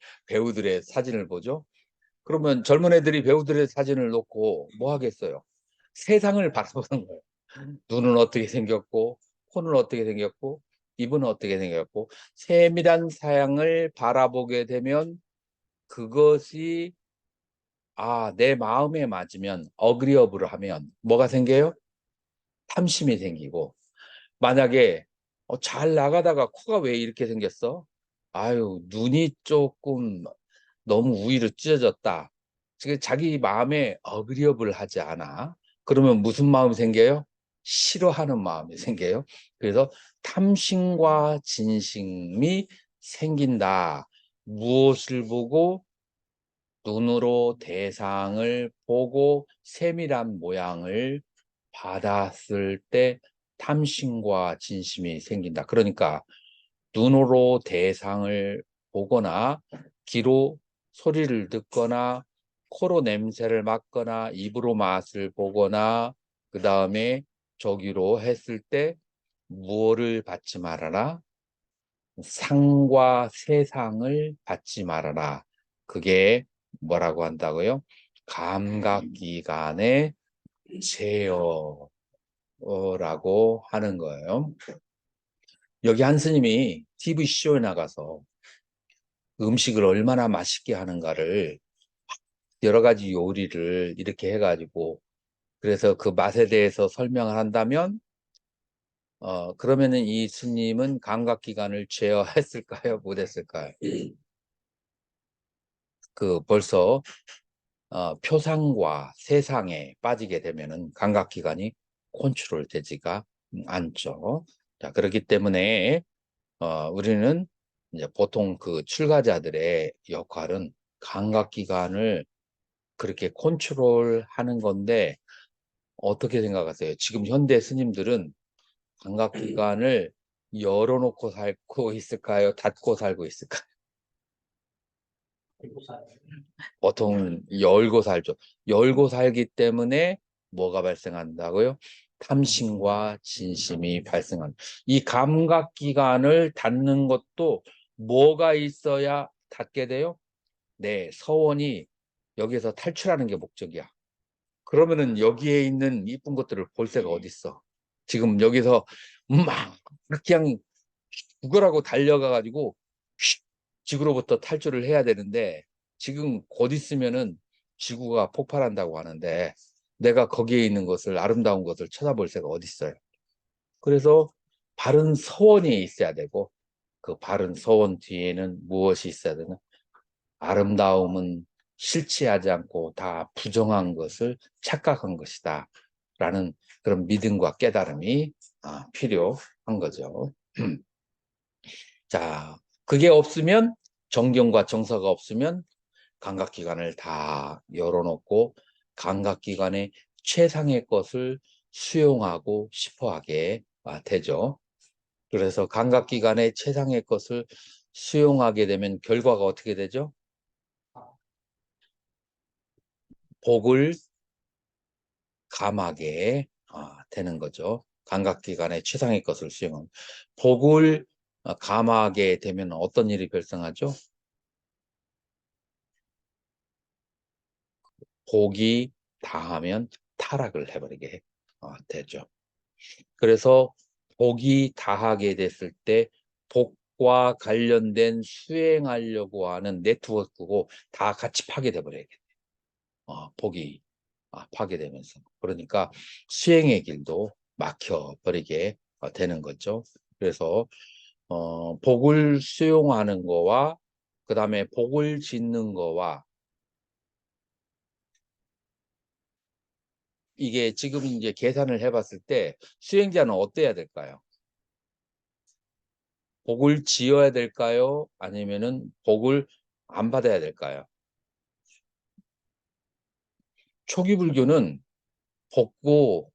사진을 보죠. 그러면 젊은 애들이 배우들의 사진을 놓고 뭐 하겠어요? 세상을 바라보는 거예요. 눈은 어떻게 생겼고, 코는 어떻게 생겼고, 입은 어떻게 생겼고, 세밀한 사양을 바라보게 되면 그것이 내 마음에 맞으면 어그리어블하면 뭐가 생겨요? 탐심이 생기고 만약에 잘 나가다가 코가 왜 이렇게 생겼어? 아유 눈이 조금 너무 우위로 찢어졌다. 지금 자기 마음에 어그리어블하지 않아. 그러면 무슨 마음이 생겨요? 싫어하는 마음이 생겨요. 그래서 탐심과 진심이 생긴다. 무엇을 보고 눈으로 대상을 보고 세밀한 모양을 받았을 때 탐심과 진심이 생긴다. 그러니까 눈으로 대상을 보거나 귀로 소리를 듣거나 코로 냄새를 맡거나 입으로 맛을 보거나 그 다음에 저기로 했을 때 무엇을 받지 말아라? 상과 세상을 받지 말아라. 그게 뭐라고 한다고요? 감각기관의 제어라고 하는 거예요. 여기 한 스님이 TV 쇼에 나가서 음식을 얼마나 맛있게 하는가를 여러 가지 요리를 이렇게 해가지고 그래서 그 맛에 대해서 설명을 한다면 그러면은 이 스님은 감각기관을 제어했을까요? 못했을까요? 그 벌써 표상과 세상에 빠지게 되면은 감각기관이 컨트롤 되지가 않죠. 자, 그렇기 때문에 우리는 이제 보통 그 출가자들의 역할은 감각기관을 그렇게 컨트롤하는 건데 어떻게 생각하세요? 지금 현대 스님들은 감각기관을 열어놓고 살고 있을까요? 닫고 살고 있을까요? 보통 열고 살죠. 열고 살기 때문에 뭐가 발생한다고요? 탐심과 진심이 발생한다. 이 감각기관을 닫는 것도 뭐가 있어야 닫게 돼요? 네, 서원이 여기서 탈출하는 게 목적이야. 그러면은 여기에 있는 이쁜 것들을 볼 새가 어딨어? 지금 여기서 막 그냥 죽으라고 달려가가지고 지구로부터 탈출을 해야 되는데 지금 곧 있으면은 지구가 폭발한다고 하는데 내가 거기에 있는 것을 아름다운 것을 쳐다볼 새가 어딨어요? 그래서 바른 서원이 있어야 되고 그 바른 서원 뒤에는 무엇이 있어야 되나? 아름다움은 실체하지 않고 다 부정한 것을 착각한 것이다 라는 그런 믿음과 깨달음이 필요한 거죠. 자, 그게 없으면 정경과 정서가 없으면 감각기관을 다 열어놓고 감각기관의 최상의 것을 수용하고 싶어하게 되죠. 그래서 감각기관의 최상의 것을 수용하게 되면 결과가 어떻게 되죠? 복을 감하게 되는 거죠. 감각기관의 최상의 것을 수용하면 복을 감하게 되면 어떤 일이 발생하죠? 복이 다하면 타락을 해버리게 되죠. 그래서 복이 다하게 됐을 때 복 복과 관련된 수행하려고 하는 네트워크고 다 같이 파괴돼 버려야겠네. 복이 파괴되면서. 그러니까 수행의 길도 막혀버리게 되는 거죠. 그래서 복을 수용하는 거와 그 다음에 복을 짓는 거와 이게 지금 이제 계산을 해봤을 때 수행자는 어때야 될까요? 복을 지어야 될까요? 아니면은 복을 안 받아야 될까요? 초기 불교는 복고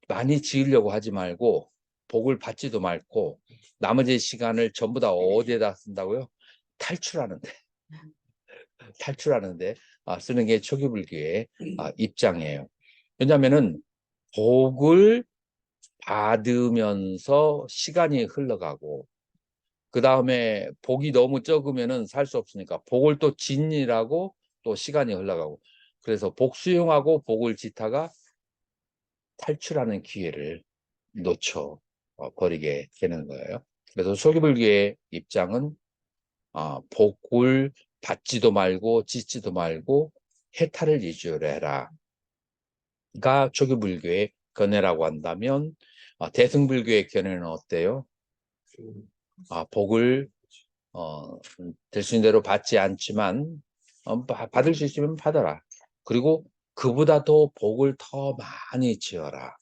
많이 지으려고 하지 말고 복을 받지도 말고 나머지 시간을 전부 다 어디에다 쓴다고요? 탈출하는데 탈출하는데 쓰는 게 초기 불교의 입장이에요. 왜냐하면은 복을 받으면서 시간이 흘러가고 그 다음에 복이 너무 적으면은 살 수 없으니까 복을 또 짓이라고 또 시간이 흘러가고 그래서 복 수용하고 복을 짓다가 탈출하는 기회를 놓쳐 버리게 되는 거예요. 그래서 초기불교의 입장은 복을 받지도 말고 짓지도 말고 해탈을 위주로 해라. 가 초기불교의 견해라고 한다면 대승불교의 견해는 어때요? 복을 될 수 있는 대로 받지 않지만 받을 수 있으면 받아라. 그리고 그보다 더 복을 더 많이 지어라.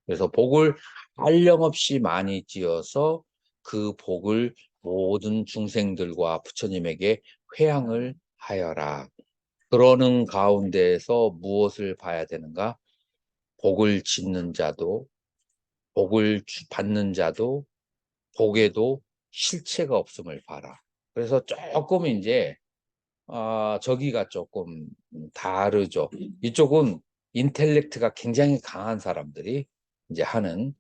그래서 복을 한량없이 많이 지어서 그 복을 모든 중생들과 부처님에게 회향을 하여라. 그러는 가운데에서 무엇을 봐야 되는가? 복을 짓는 자도 복을 받는 자도 복에도 실체가 없음을 봐라. 그래서 조금 이제 저기가 조금 다르죠. 이쪽은 인텔렉트가 굉장히 강한 사람들이 이제 하는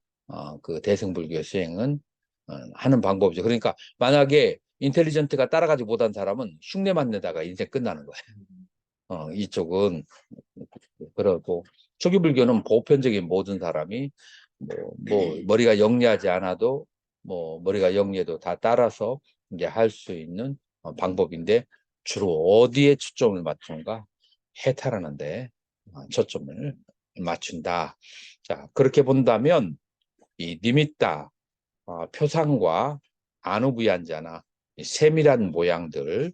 그 대승불교 수행은 하는 방법이죠. 그러니까 만약에 인텔리전트가 따라가지 못한 사람은 흉내만 내다가 인생 끝나는 거예요. 이쪽은 그러고 초기 불교는 보편적인 모든 사람이 뭐 머리가 영리하지 않아도 뭐 머리가 영리해도 다 따라서 이제 할 수 있는 방법인데 주로 어디에 초점을 맞춘가? 해탈하는데 초점을 맞춘다. 자, 그렇게 본다면 이 니미따 표상과 아누부얀자나 세밀한 모양들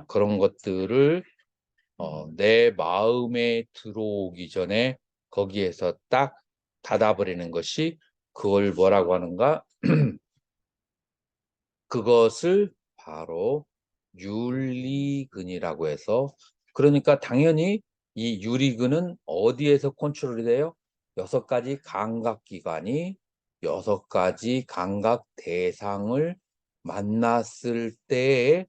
그런 것들을 내 마음에 들어오기 전에 거기에서 딱 닫아버리는 것이 그걸 뭐라고 하는가? 그것을 바로 윤리근이라고 해서 그러니까 당연히 이 유리근은 어디에서 컨트롤이 돼요? 6가지 감각기관이 6가지 감각 대상을 만났을 때에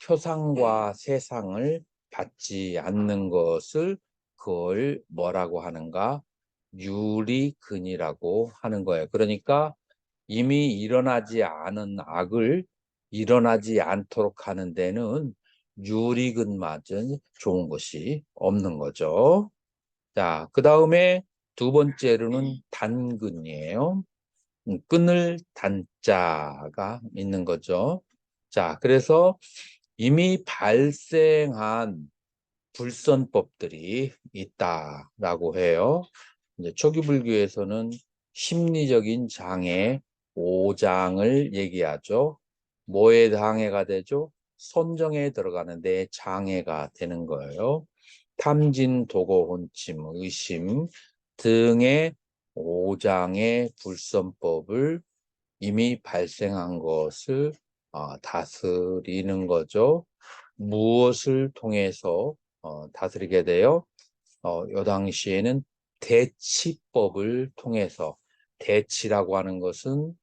표상과 세상을 받지 않는 것을 그걸 뭐라고 하는가? 유리근이라고 하는 거예요. 그러니까 이미 일어나지 않은 악을 일어나지 않도록 하는 데는 유리근맞은 좋은 것이 없는 거죠. 자, 그 다음에 두 번째로는 단근이에요. 끈을 단자가 있는 거죠. 자, 그래서 이미 발생한 불선법들이 있다라고 해요. 이제 초기 불교에서는 심리적인 장애 5장을 얘기하죠. 뭐에 장애가 되죠? 선정에 들어가는데 장애가 되는 거예요. 탐진, 도고, 혼침, 의심 등의 5장의 불선법을 이미 발생한 것을 다스리는 거죠. 무엇을 통해서 다스리게 돼요? 요 당시에는 대치법을 통해서 대치라고 하는 것은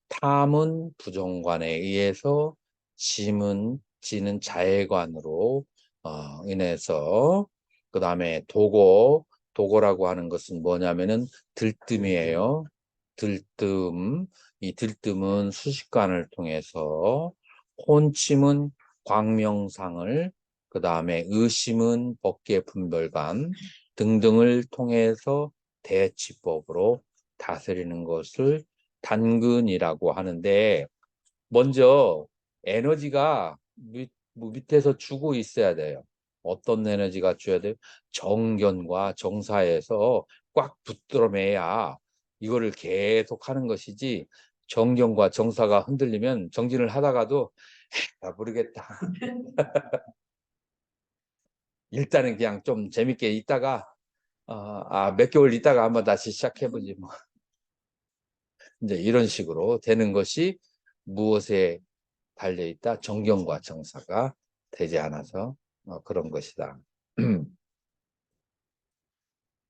탐은 부정관에 의해서 짐은 지는 자해관으로 인해서 그 다음에 도고라고 하는 것은 뭐냐면은 들뜸이에요. 들뜸 이 들뜸은 수식관을 통해서 혼침은 광명상을 그 다음에 의심은 법계분별관 등등을 통해서 대치법으로 다스리는 것을 단근이라고 하는데 먼저 에너지가 밑에서 주고 있어야 돼요. 어떤 에너지가 줘야 돼요? 정견과 정사에서 꽉 붙들어매야 이거를 계속 하는 것이지, 정견과 정사가 흔들리면 정진을 하다가도 모르겠다. 일단은 그냥 좀 재밌게 있다가 몇 개월 있다가 한번 다시 시작해보지 뭐. 이제 이런 식으로 되는 것이 무엇에 달려있다? 정견과 정사가 되지 않아서 그런 것이다.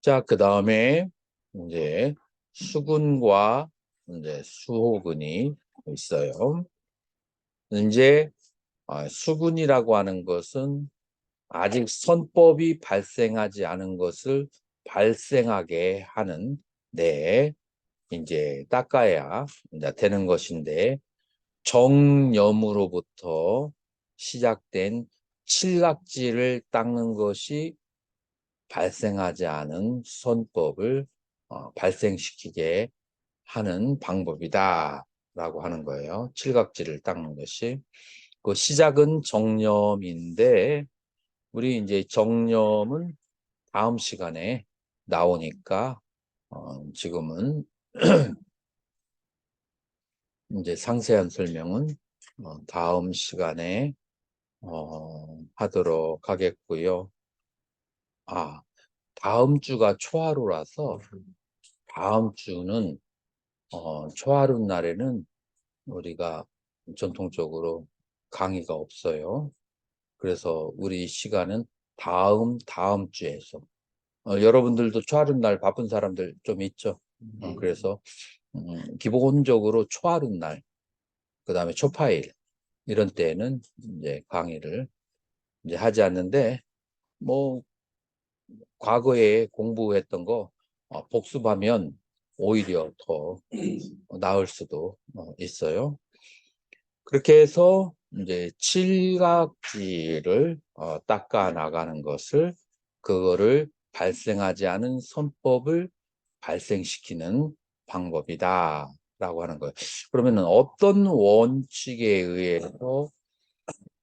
자, 그 다음에 이제 수근과 이제 수호근이 있어요. 이제 수근이라고 하는 것은 아직 선법이 발생하지 않은 것을 발생하게 하는 데 이제 닦아야 이제 되는 것인데, 정념으로부터 시작된 칠각지를 닦는 것이 발생하지 않은 선법을 발생시키게 하는 방법이다 라고 하는 거예요. 칠각지를 닦는 것이. 그 시작은 정념인데, 우리 이제 정념은 다음 시간에 나오니까 지금은 이제 상세한 설명은 다음 시간에 하도록 하겠고요. 다음 주가 초하루라서 다음 주는 초하루 날에는 우리가 전통적으로 강의가 없어요. 그래서 우리 시간은 다음 주에서 여러분들도 초하루 날 바쁜 사람들 좀 있죠. 그래서 기본적으로 초하루 날, 그 다음에 초파일 이런 때는 이제 강의를 이제 하지 않는데, 뭐 과거에 공부했던 거 복습하면 오히려 더 나을 수도 있어요. 그렇게 해서 이제 칠각지를 닦아 나가는 것을, 그거를 발생하지 않은 선법을 발생시키는 방법이다 라고 하는 거예요. 그러면은 어떤 원칙에 의해서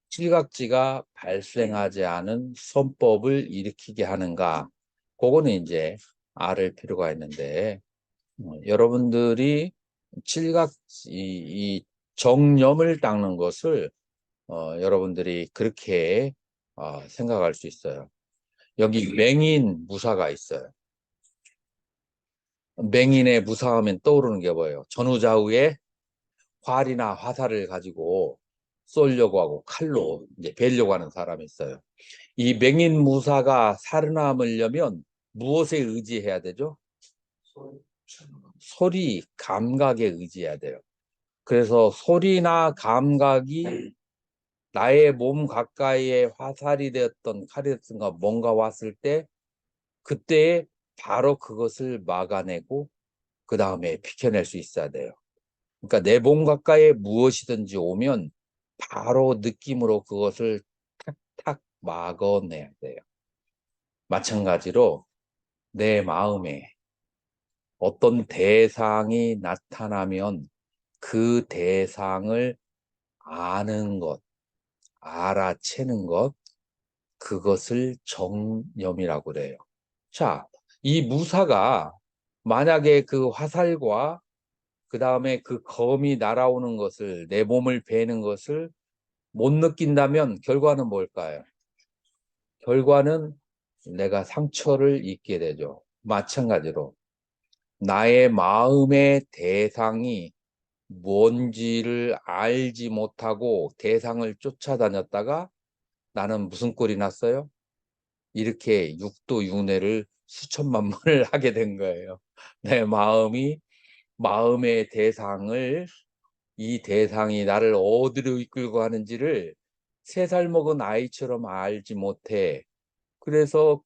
칠각지가 발생하지 않은 선법을 일으키게 하는가, 그거는 이제 알을 필요가 있는데, 여러분들이 칠각지, 이 정념을 닦는 것을 여러분들이 그렇게 생각할 수 있어요. 여기 맹인 무사가 있어요. 맹인의 무사하면 떠오르는 게 뭐예요? 전후좌우에 활이나 화살을 가지고 쏘려고 하고 칼로 이제 베려고 하는 사람이 있어요. 이 맹인 무사가 살아남으려면 무엇에 의지해야 되죠? 소리, 감각에 의지해야 돼요. 그래서 소리나 감각이 나의 몸 가까이에 화살이 되었던 칼이 되었던가 뭔가 왔을 때, 그때 바로 그것을 막아내고 그 다음에 비켜낼 수 있어야 돼요. 그러니까 내 몸 가까이에 무엇이든지 오면 바로 느낌으로 그것을 탁탁 막아내야 돼요. 마찬가지로 내 마음에 어떤 대상이 나타나면 그 대상을 아는 것, 알아채는 것, 그것을 정념이라고 그래요. 자, 이 무사가 만약에 그 화살과 그 다음에 그 검이 날아오는 것을, 내 몸을 베는 것을 못 느낀다면 결과는 뭘까요? 결과는 내가 상처를 입게 되죠. 마찬가지로 나의 마음의 대상이 뭔지를 알지 못하고 대상을 쫓아다녔다가 나는 무슨 꼴이 났어요? 이렇게 육도윤회를 수천만 번을 하게 된 거예요. 내 마음의 대상을, 이 대상이 나를 어디로 이끌고 가는지를 3살 먹은 아이처럼 알지 못해. 그래서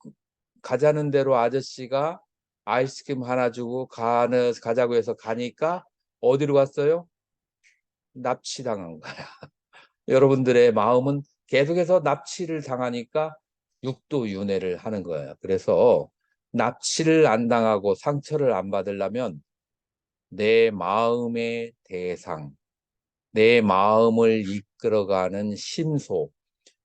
가자는 대로 아저씨가 아이스크림 하나 주고 가자고 해서 가니까 어디로 갔어요? 납치당한 거야. 여러분들의 마음은 계속해서 납치를 당하니까 육도윤회를 하는 거예요. 그래서 납치를 안 당하고 상처를 안 받으려면 내 마음의 대상, 내 마음을 이끌어가는 심소,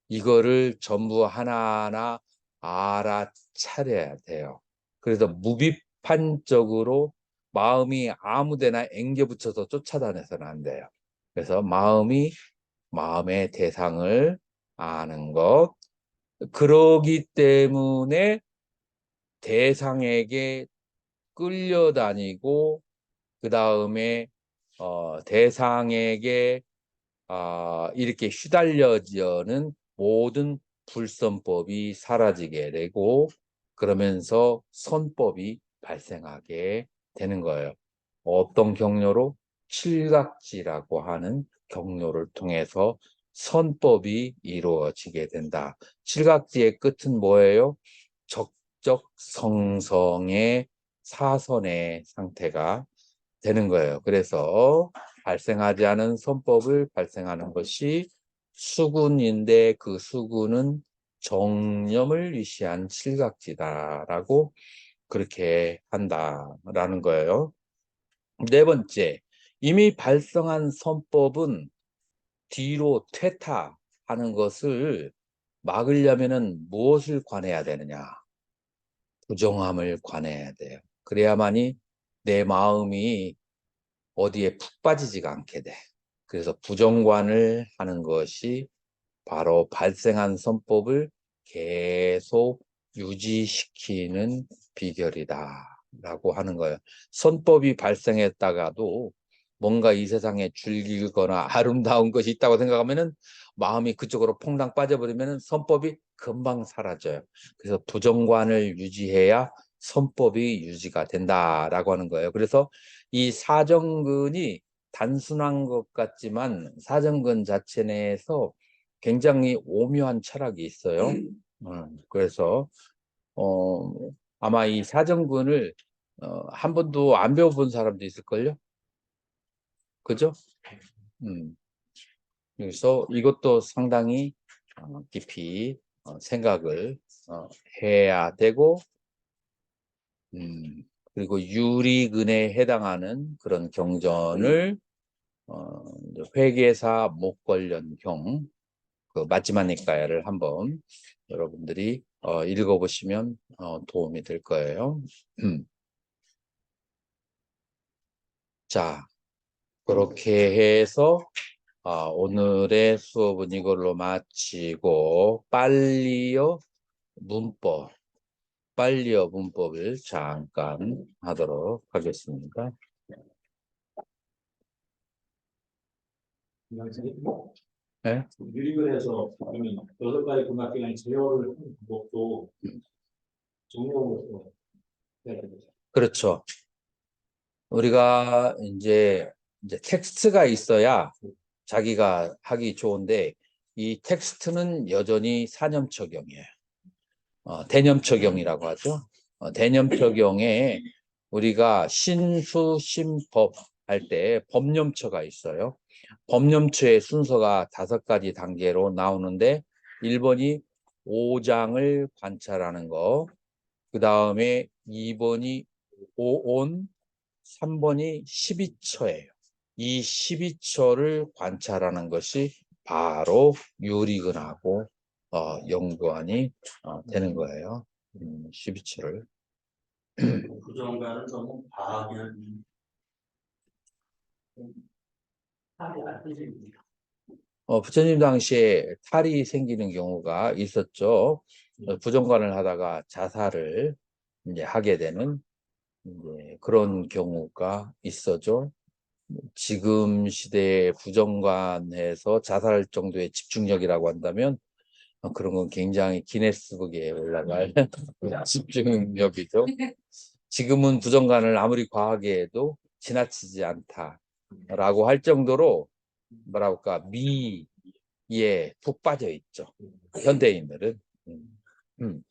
이거를 전부 하나하나 알아차려야 돼요. 그래서 무비판적으로 마음이 아무데나 앵겨붙여서 쫓아다녀서는 안 돼요. 그래서 마음의 대상을 아는 것. 그러기 때문에 대상에게 끌려다니고 그 다음에 대상에게 이렇게 휘달려지는 모든 불선법이 사라지게 되고 그러면서 선법이 발생하게 되는 거예요. 어떤 경로로? 칠각지라고 하는 경로를 통해서 선법이 이루어지게 된다. 칠각지의 끝은 뭐예요? 적적성성의 사선의 상태가 되는 거예요. 그래서 발생하지 않은 선법을 발생하는 것이 수군인데 그 수군은 정념을 위시한 칠각지다라고 그렇게 한다라는 거예요. 네 번째, 이미 발생한 선법은 뒤로 퇴타하는 것을 막으려면은 무엇을 관해야 되느냐? 부정함을 관해야 돼요. 그래야만이 내 마음이 어디에 푹 빠지지가 않게 돼. 그래서 부정관을 하는 것이 바로 발생한 선법을 계속 유지시키는 비결이다라고 하는 거예요. 선법이 발생했다가도 뭔가 이 세상에 즐기거나 아름다운 것이 있다고 생각하면은 마음이 그쪽으로 퐁당 빠져버리면은 선법이 금방 사라져요. 그래서 부정관을 유지해야 선법이 유지가 된다라고 하는 거예요. 그래서 이 사정근이 단순한 것 같지만 사정근 자체 내에서 굉장히 오묘한 철학이 있어요. 그래서 어, 아마 이 사정근을 한 번도 안 배워본 사람도 있을걸요? 그죠? 음, 그래서 이것도 상당히 깊이 생각을 해야 되고 그리고 유리근에 해당하는 그런 경전을 이제 회계사 목걸련경 그 마지막니까야를 한번 여러분들이 읽어보시면 도움이 될 거예요. 자, 그렇게 해서 오늘의 수업은 이걸로 마치고 빨리어 문법을 잠깐 하도록 하겠습니다. 네? 유리글에서 그러면 8가지 군악 기간에 제어를 하는 방법도 정리하고 해야 되죠. 그렇죠. 우리가 이제 텍스트가 있어야 자기가 하기 좋은데 이 텍스트는 여전히 사념처경이에요. 대념처경이라고 하죠. 대념처경에 우리가 신수심법 할 때 법념처가 있어요. 법념처의 순서가 5가지 단계로 나오는데 1번이 5장을 관찰하는 거, 그 다음에 2번이 오온, 3번이 12처예요. 이 12처를 관찰하는 것이 바로 유리근하고 연관이 되는 거예요. 12처를. 부정과는 너무 과하게 부처님 당시에 탈이 생기는 경우가 있었죠. 부정관을 하다가 자살을 이제 하게 되는 이제 그런 경우가 있어죠. 지금 시대의 부정관에서 자살할 정도의 집중력이라고 한다면 그런 건 굉장히 기네스북에 올라갈 집중력이죠. 지금은 부정관을 아무리 과하게 해도 지나치지 않다라고 할 정도로 뭐랄까 미에 푹 빠져 있죠. 현대인들은. 음.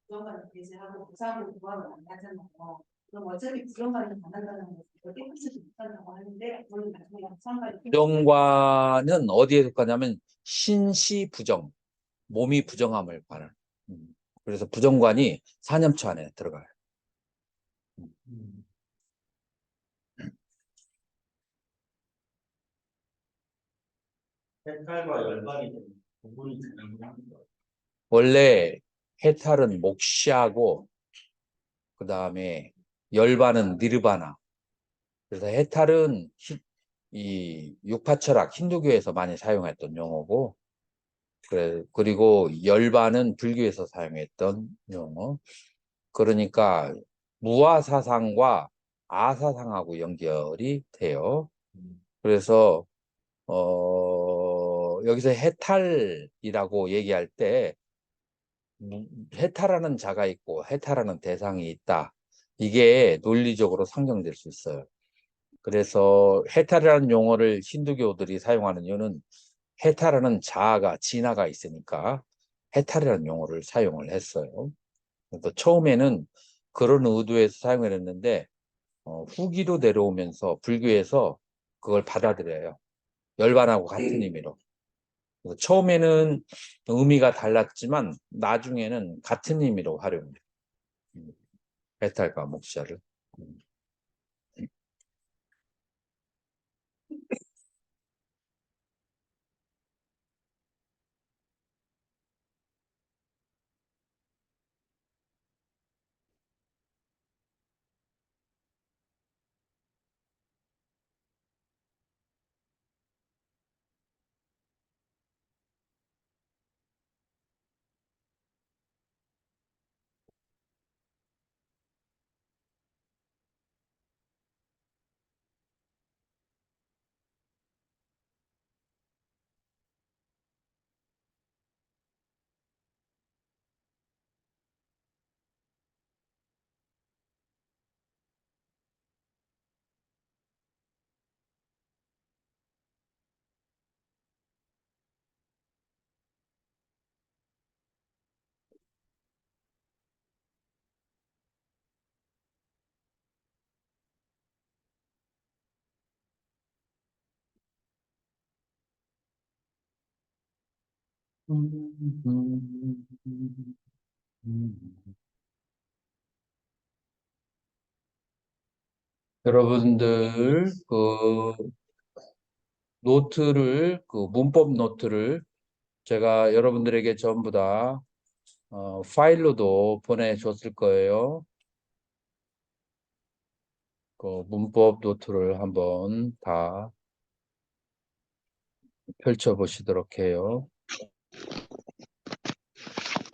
부정관을 배제하고 부상을 구하면 안 하잖아요. 그럼 어차피 부정관을 만난다는 것은 깨끗이 못한다고 하는데 저는 나중에 부정관이 부정관은 어디에 속하냐면 신시부정, 몸이 부정함을 관한. 그래서 부정관이 사념처 안에 들어가요. 해탈과 열반이 구분이 되는 겁니다. 원래 해탈은 목시하고 그 다음에 열반은 니르바나. 그래서 해탈은 이 육파철학 힌두교에서 많이 사용했던 용어고, 그리고 열반은 불교에서 사용했던 용어. 그러니까 무아사상과 아사상하고 연결이 돼요. 그래서 여기서 해탈이라고 얘기할 때 해탈하는 자가 있고 해탈하는 대상이 있다. 이게 논리적으로 상정될 수 있어요. 그래서 해탈이라는 용어를 힌두교들이 사용하는 이유는 해탈하는 자아가 진화가 있으니까 해탈이라는 용어를 사용을 했어요. 그래서 처음에는 그런 의도에서 사용을 했는데 후기로 내려오면서 불교에서 그걸 받아들여요. 열반하고 같은 의미로. 그래서 처음에는 의미가 달랐지만 나중에는 같은 의미로 활용해요. 해탈과 목자를. 여러분들 문법 노트를 제가 여러분들에게 전부 다 파일로도 보내줬을 거예요. 그 문법 노트를 한번 다 펼쳐보시도록 해요.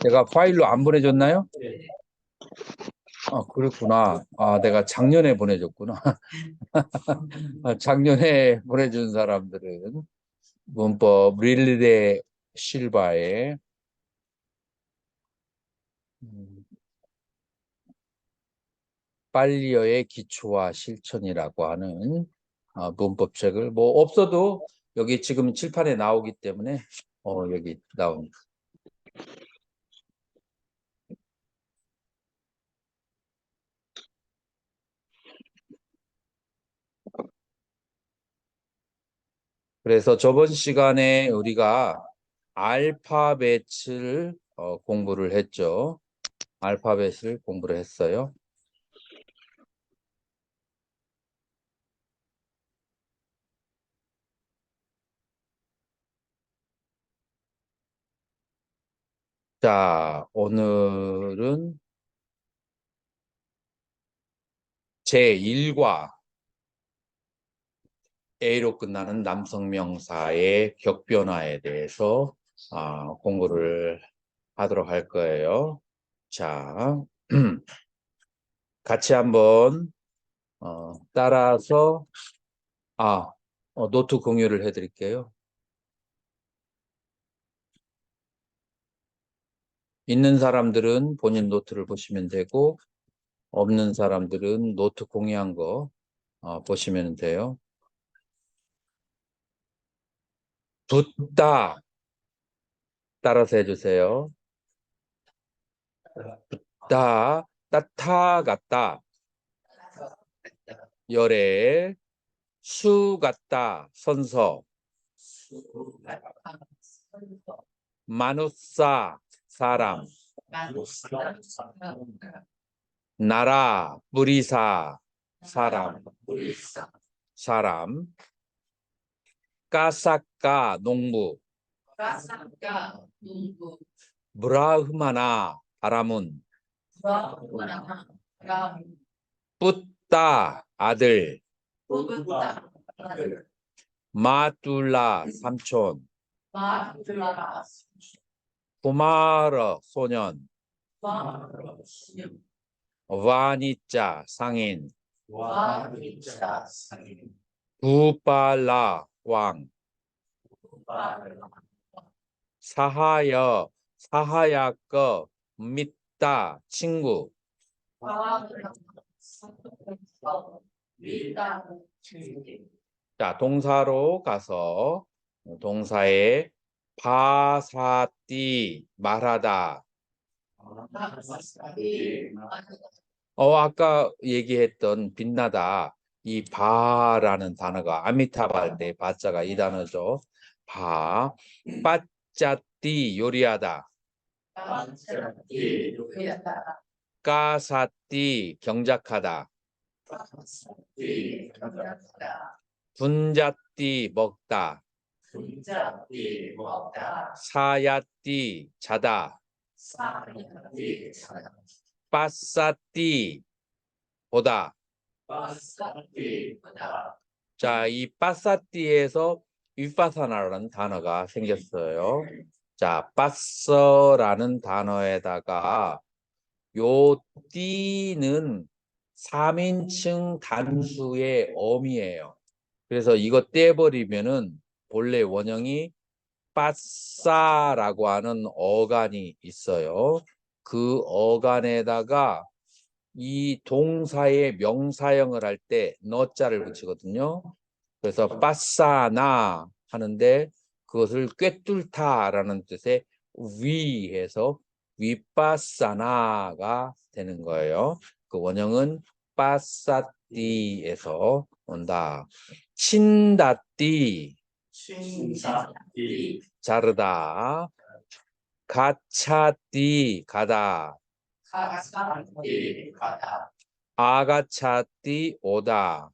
내가 파일로 안 보내줬나요? 네. 아, 그렇구나. 아, 내가 작년에 보내줬구나. 작년에 보내준 사람들은 문법 릴리데 실바의 빨리어의 기초와 실천이라고 하는 문법책을 뭐 없어도 여기 지금 칠판에 나오기 때문에 여기 나옵니다. 그래서 저번 시간에 우리가 알파벳을 공부를 했죠. 알파벳을 공부를 했어요. 자, 오늘은 제1과 A로 끝나는 남성명사의 격변화에 대해서 공부를 하도록 할 거예요. 자, 같이 한번 따라서 노트 공유를 해드릴게요. 있는 사람들은 본인 노트를 보시면 되고 없는 사람들은 노트 공유한 거 보시면 돼요. 붓다 따라서 해주세요. 따타 같다. 열애 수 같다. 선서 마누사 사람 나라 무리사 사람 까사까 농부, 가사가 누구 브라흐마나 바라문, 브라흐마나 람 붓다 아들, 부부다 마툴라 삼촌, 마둘라 쿠마르 소년, 마르시움 와니짜 상인, 와니차 상인 구발라 왕, 사하야거 믿다 친구. 자, 동사로 가서 동사에 바사띠 말하다. 아까 얘기했던 빛나다. 이 바라는 단어가 아미타바 할 때 바자가 이 단어죠. 바. 빠짜띠 요리하다. 까사띠 경작하다. 분자띠 먹다. 사야띠 자다. 빠싸띠 보다. 자, 이 빠싸띠에서 윗바사나라는 단어가 생겼어요. 자, 빠서라는 단어에다가 요 띠는 3인칭 단수의 어미예요. 그래서 이거 떼버리면은 본래 원형이 빠싸라고 하는 어간이 있어요. 그 어간에다가 이 동사의 명사형을 할 때 너자를 붙이거든요. 그래서 빠싸나 하는데 그것을 꿰뚫다라는 뜻의 위에서 윗바사나가 되는 거예요. 그 원형은 빠싸띠에서 온다. 친다띠 자르다. 가차띠 가다. 아가차띠 오다.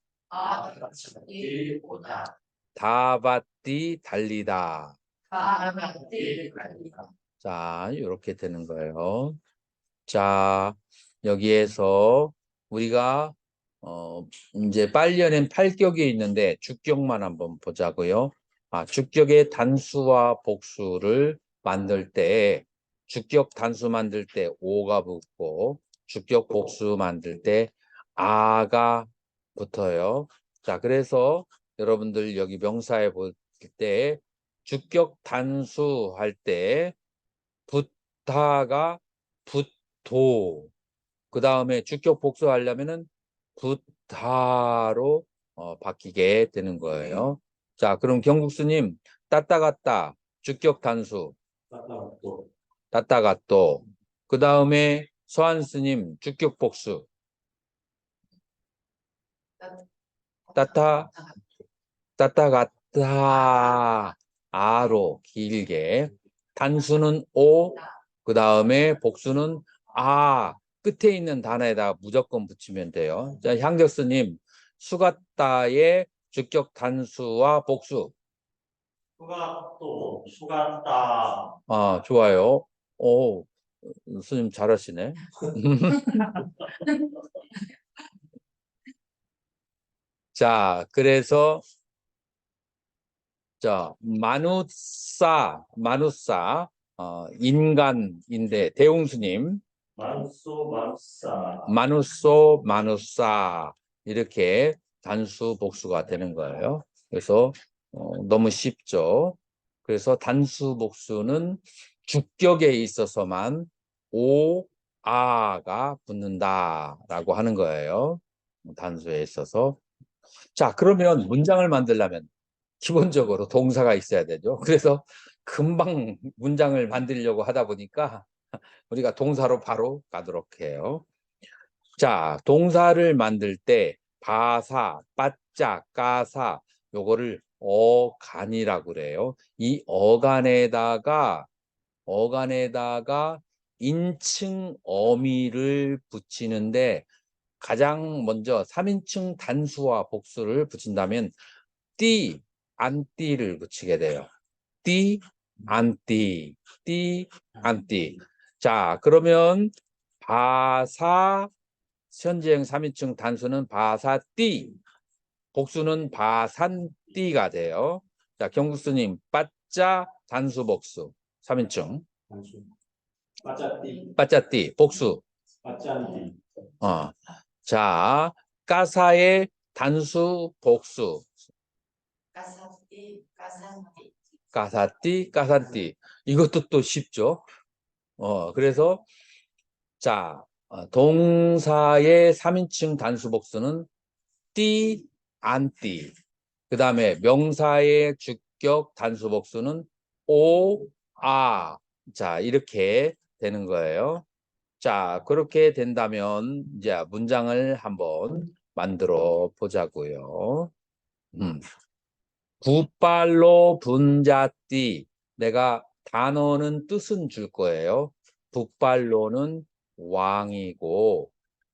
다바띠 달리다. 자, 이렇게 되는 거예요. 자, 여기에서 우리가 이제 빨리어낸 8격이 있는데 주격만 한번 보자고요. 주격의 단수와 복수를 만들 때 주격 단수 만들 때 오가 붙고 주격 복수 만들 때 아가 붙어요. 자, 그래서 여러분들 여기 명사에 볼 때 주격 단수 할 때 붙다가 붙도, 그 다음에 주격 복수하려면은 붙다로 바뀌게 되는 거예요. 자, 그럼 경국수님 따따갔다 주격 단수 따따갔도, 그 다음에 서한스님 주격 복수 따따갔다 아로 길게, 단수는 오, 그 다음에 복수는 끝에 있는 단어에다 무조건 붙이면 돼요. 자, 향적스님 수갔다의 주격 단수와 복수. 수갑도 수갑다. 좋아요. 오, 스님 잘하시네. 자, 그래서 자, 마누사 인간인데 대웅수님 마누사 이렇게 단수 복수가 되는 거예요. 그래서 너무 쉽죠. 그래서 단수 복수는 주격에 있어서만 아가 붙는다라고 하는 거예요. 단수에 있어서. 자, 그러면 문장을 만들려면 기본적으로 동사가 있어야 되죠. 그래서 금방 문장을 만들려고 하다 보니까 우리가 동사로 바로 가도록 해요. 자, 동사를 만들 때 바사, 빠짜, 까사 요거를 어간이라고 그래요. 이 어간에다가 인칭 어미를 붙이는데 가장 먼저 3인칭 단수와 복수를 붙인다면 띠, 안띠를 붙이게 돼요. 띠, 안띠, 띠, 안띠. 자, 그러면 바사 현재형 3인칭 단수는 바사띠, 복수는 바산띠가 돼요. 자, 경국수님, 빠짜 단수 복수 3인칭. 단수. 빠짜띠. 빠짜띠 복수. 빠짠띠. 자, 까사의 단수 복수. 까사띠, 까산띠. 까사띠, 까산띠. 이것도 또 쉽죠. 그래서 자, 동사의 3인칭 단수 복수는 띠, 안띠. 그 다음에 명사의 주격 단수 복수는 오, 아. 자, 이렇게 되는 거예요. 자, 그렇게 된다면 이제 문장을 한번 만들어 보자고요. 북발로 분자띠. 내가 단어는 뜻은 줄 거예요. 북발로는 왕이고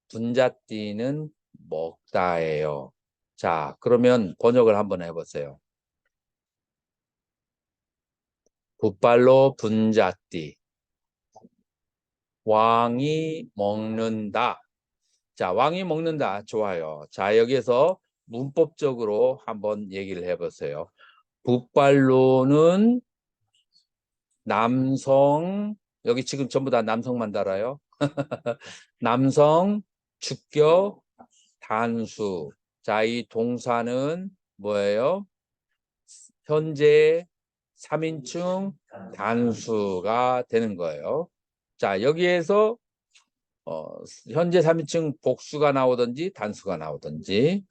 분자띠는 먹다예요. 자, 그러면 번역을 한번 해보세요. 북발로 분자띠. 왕이 먹는다. 자, 왕이 먹는다. 좋아요. 자, 여기에서 문법적으로 한번 얘기를 해보세요. 북발로는 남성, 여기 지금 전부 다 남성만 달아요. 남성, 주격, 단수. 자, 이 동사는 뭐예요? 현재 3인칭 단수가 되는 거예요. 자, 여기에서 현재 3인칭 복수가 나오든지 단수가 나오든지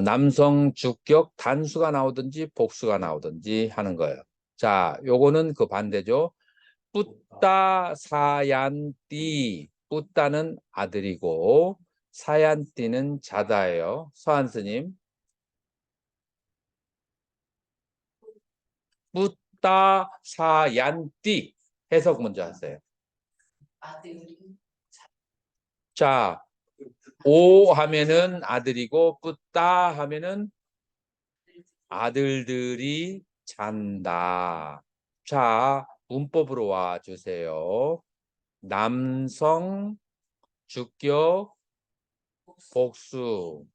남성 주격 단수가 나오든지 복수가 나오든지 하는 거예요. 자, 요거는 그 반대죠. 뿌따 사얀띠. 뿌따는 아들이고 사얀띠는 자다예요. 서한 스님. 뿌따 사얀띠. 해석 먼저 하세요. 아들이 자, 오 하면은 아들이고 뿌따 하면은 아들들이 잔다. 자, 문법으로 와 주세요. 남성 주격 복수.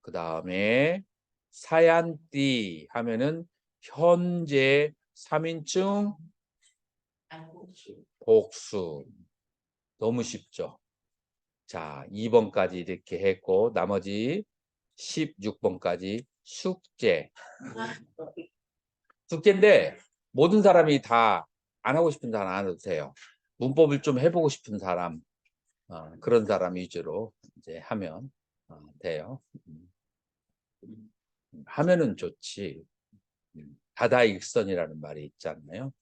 그 다음에 사얀띠 하면은 현재 3인칭 알고 복수. 너무 쉽죠? 자, 2번까지 이렇게 했고 나머지 16번까지 숙제. 숙제인데 모든 사람이 다 안 하고 싶은 사람 안 해도 돼요. 문법을 좀 해보고 싶은 사람, 그런 사람 위주로 이제 하면 돼요. 하면은 좋지. 다다익선이라는 말이 있잖아요.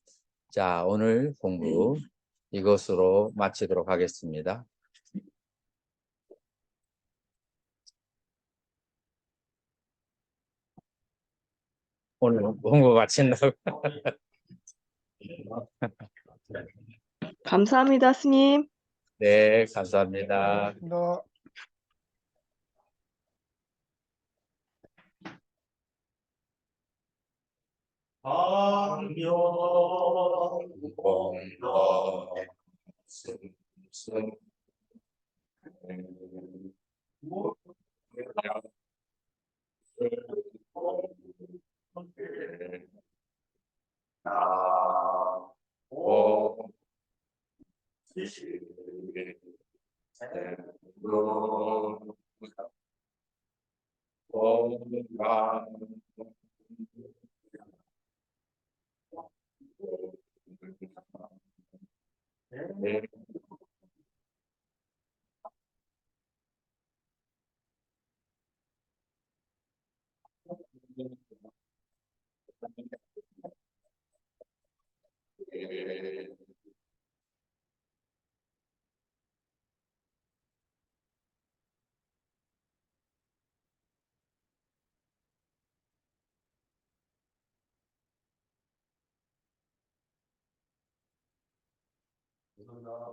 자, 오늘 공부 이것으로 마치도록 하겠습니다. 오늘 공부 마친다고. 감사합니다, 스님. 네, 감사합니다. 너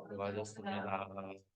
수고하셨습니다.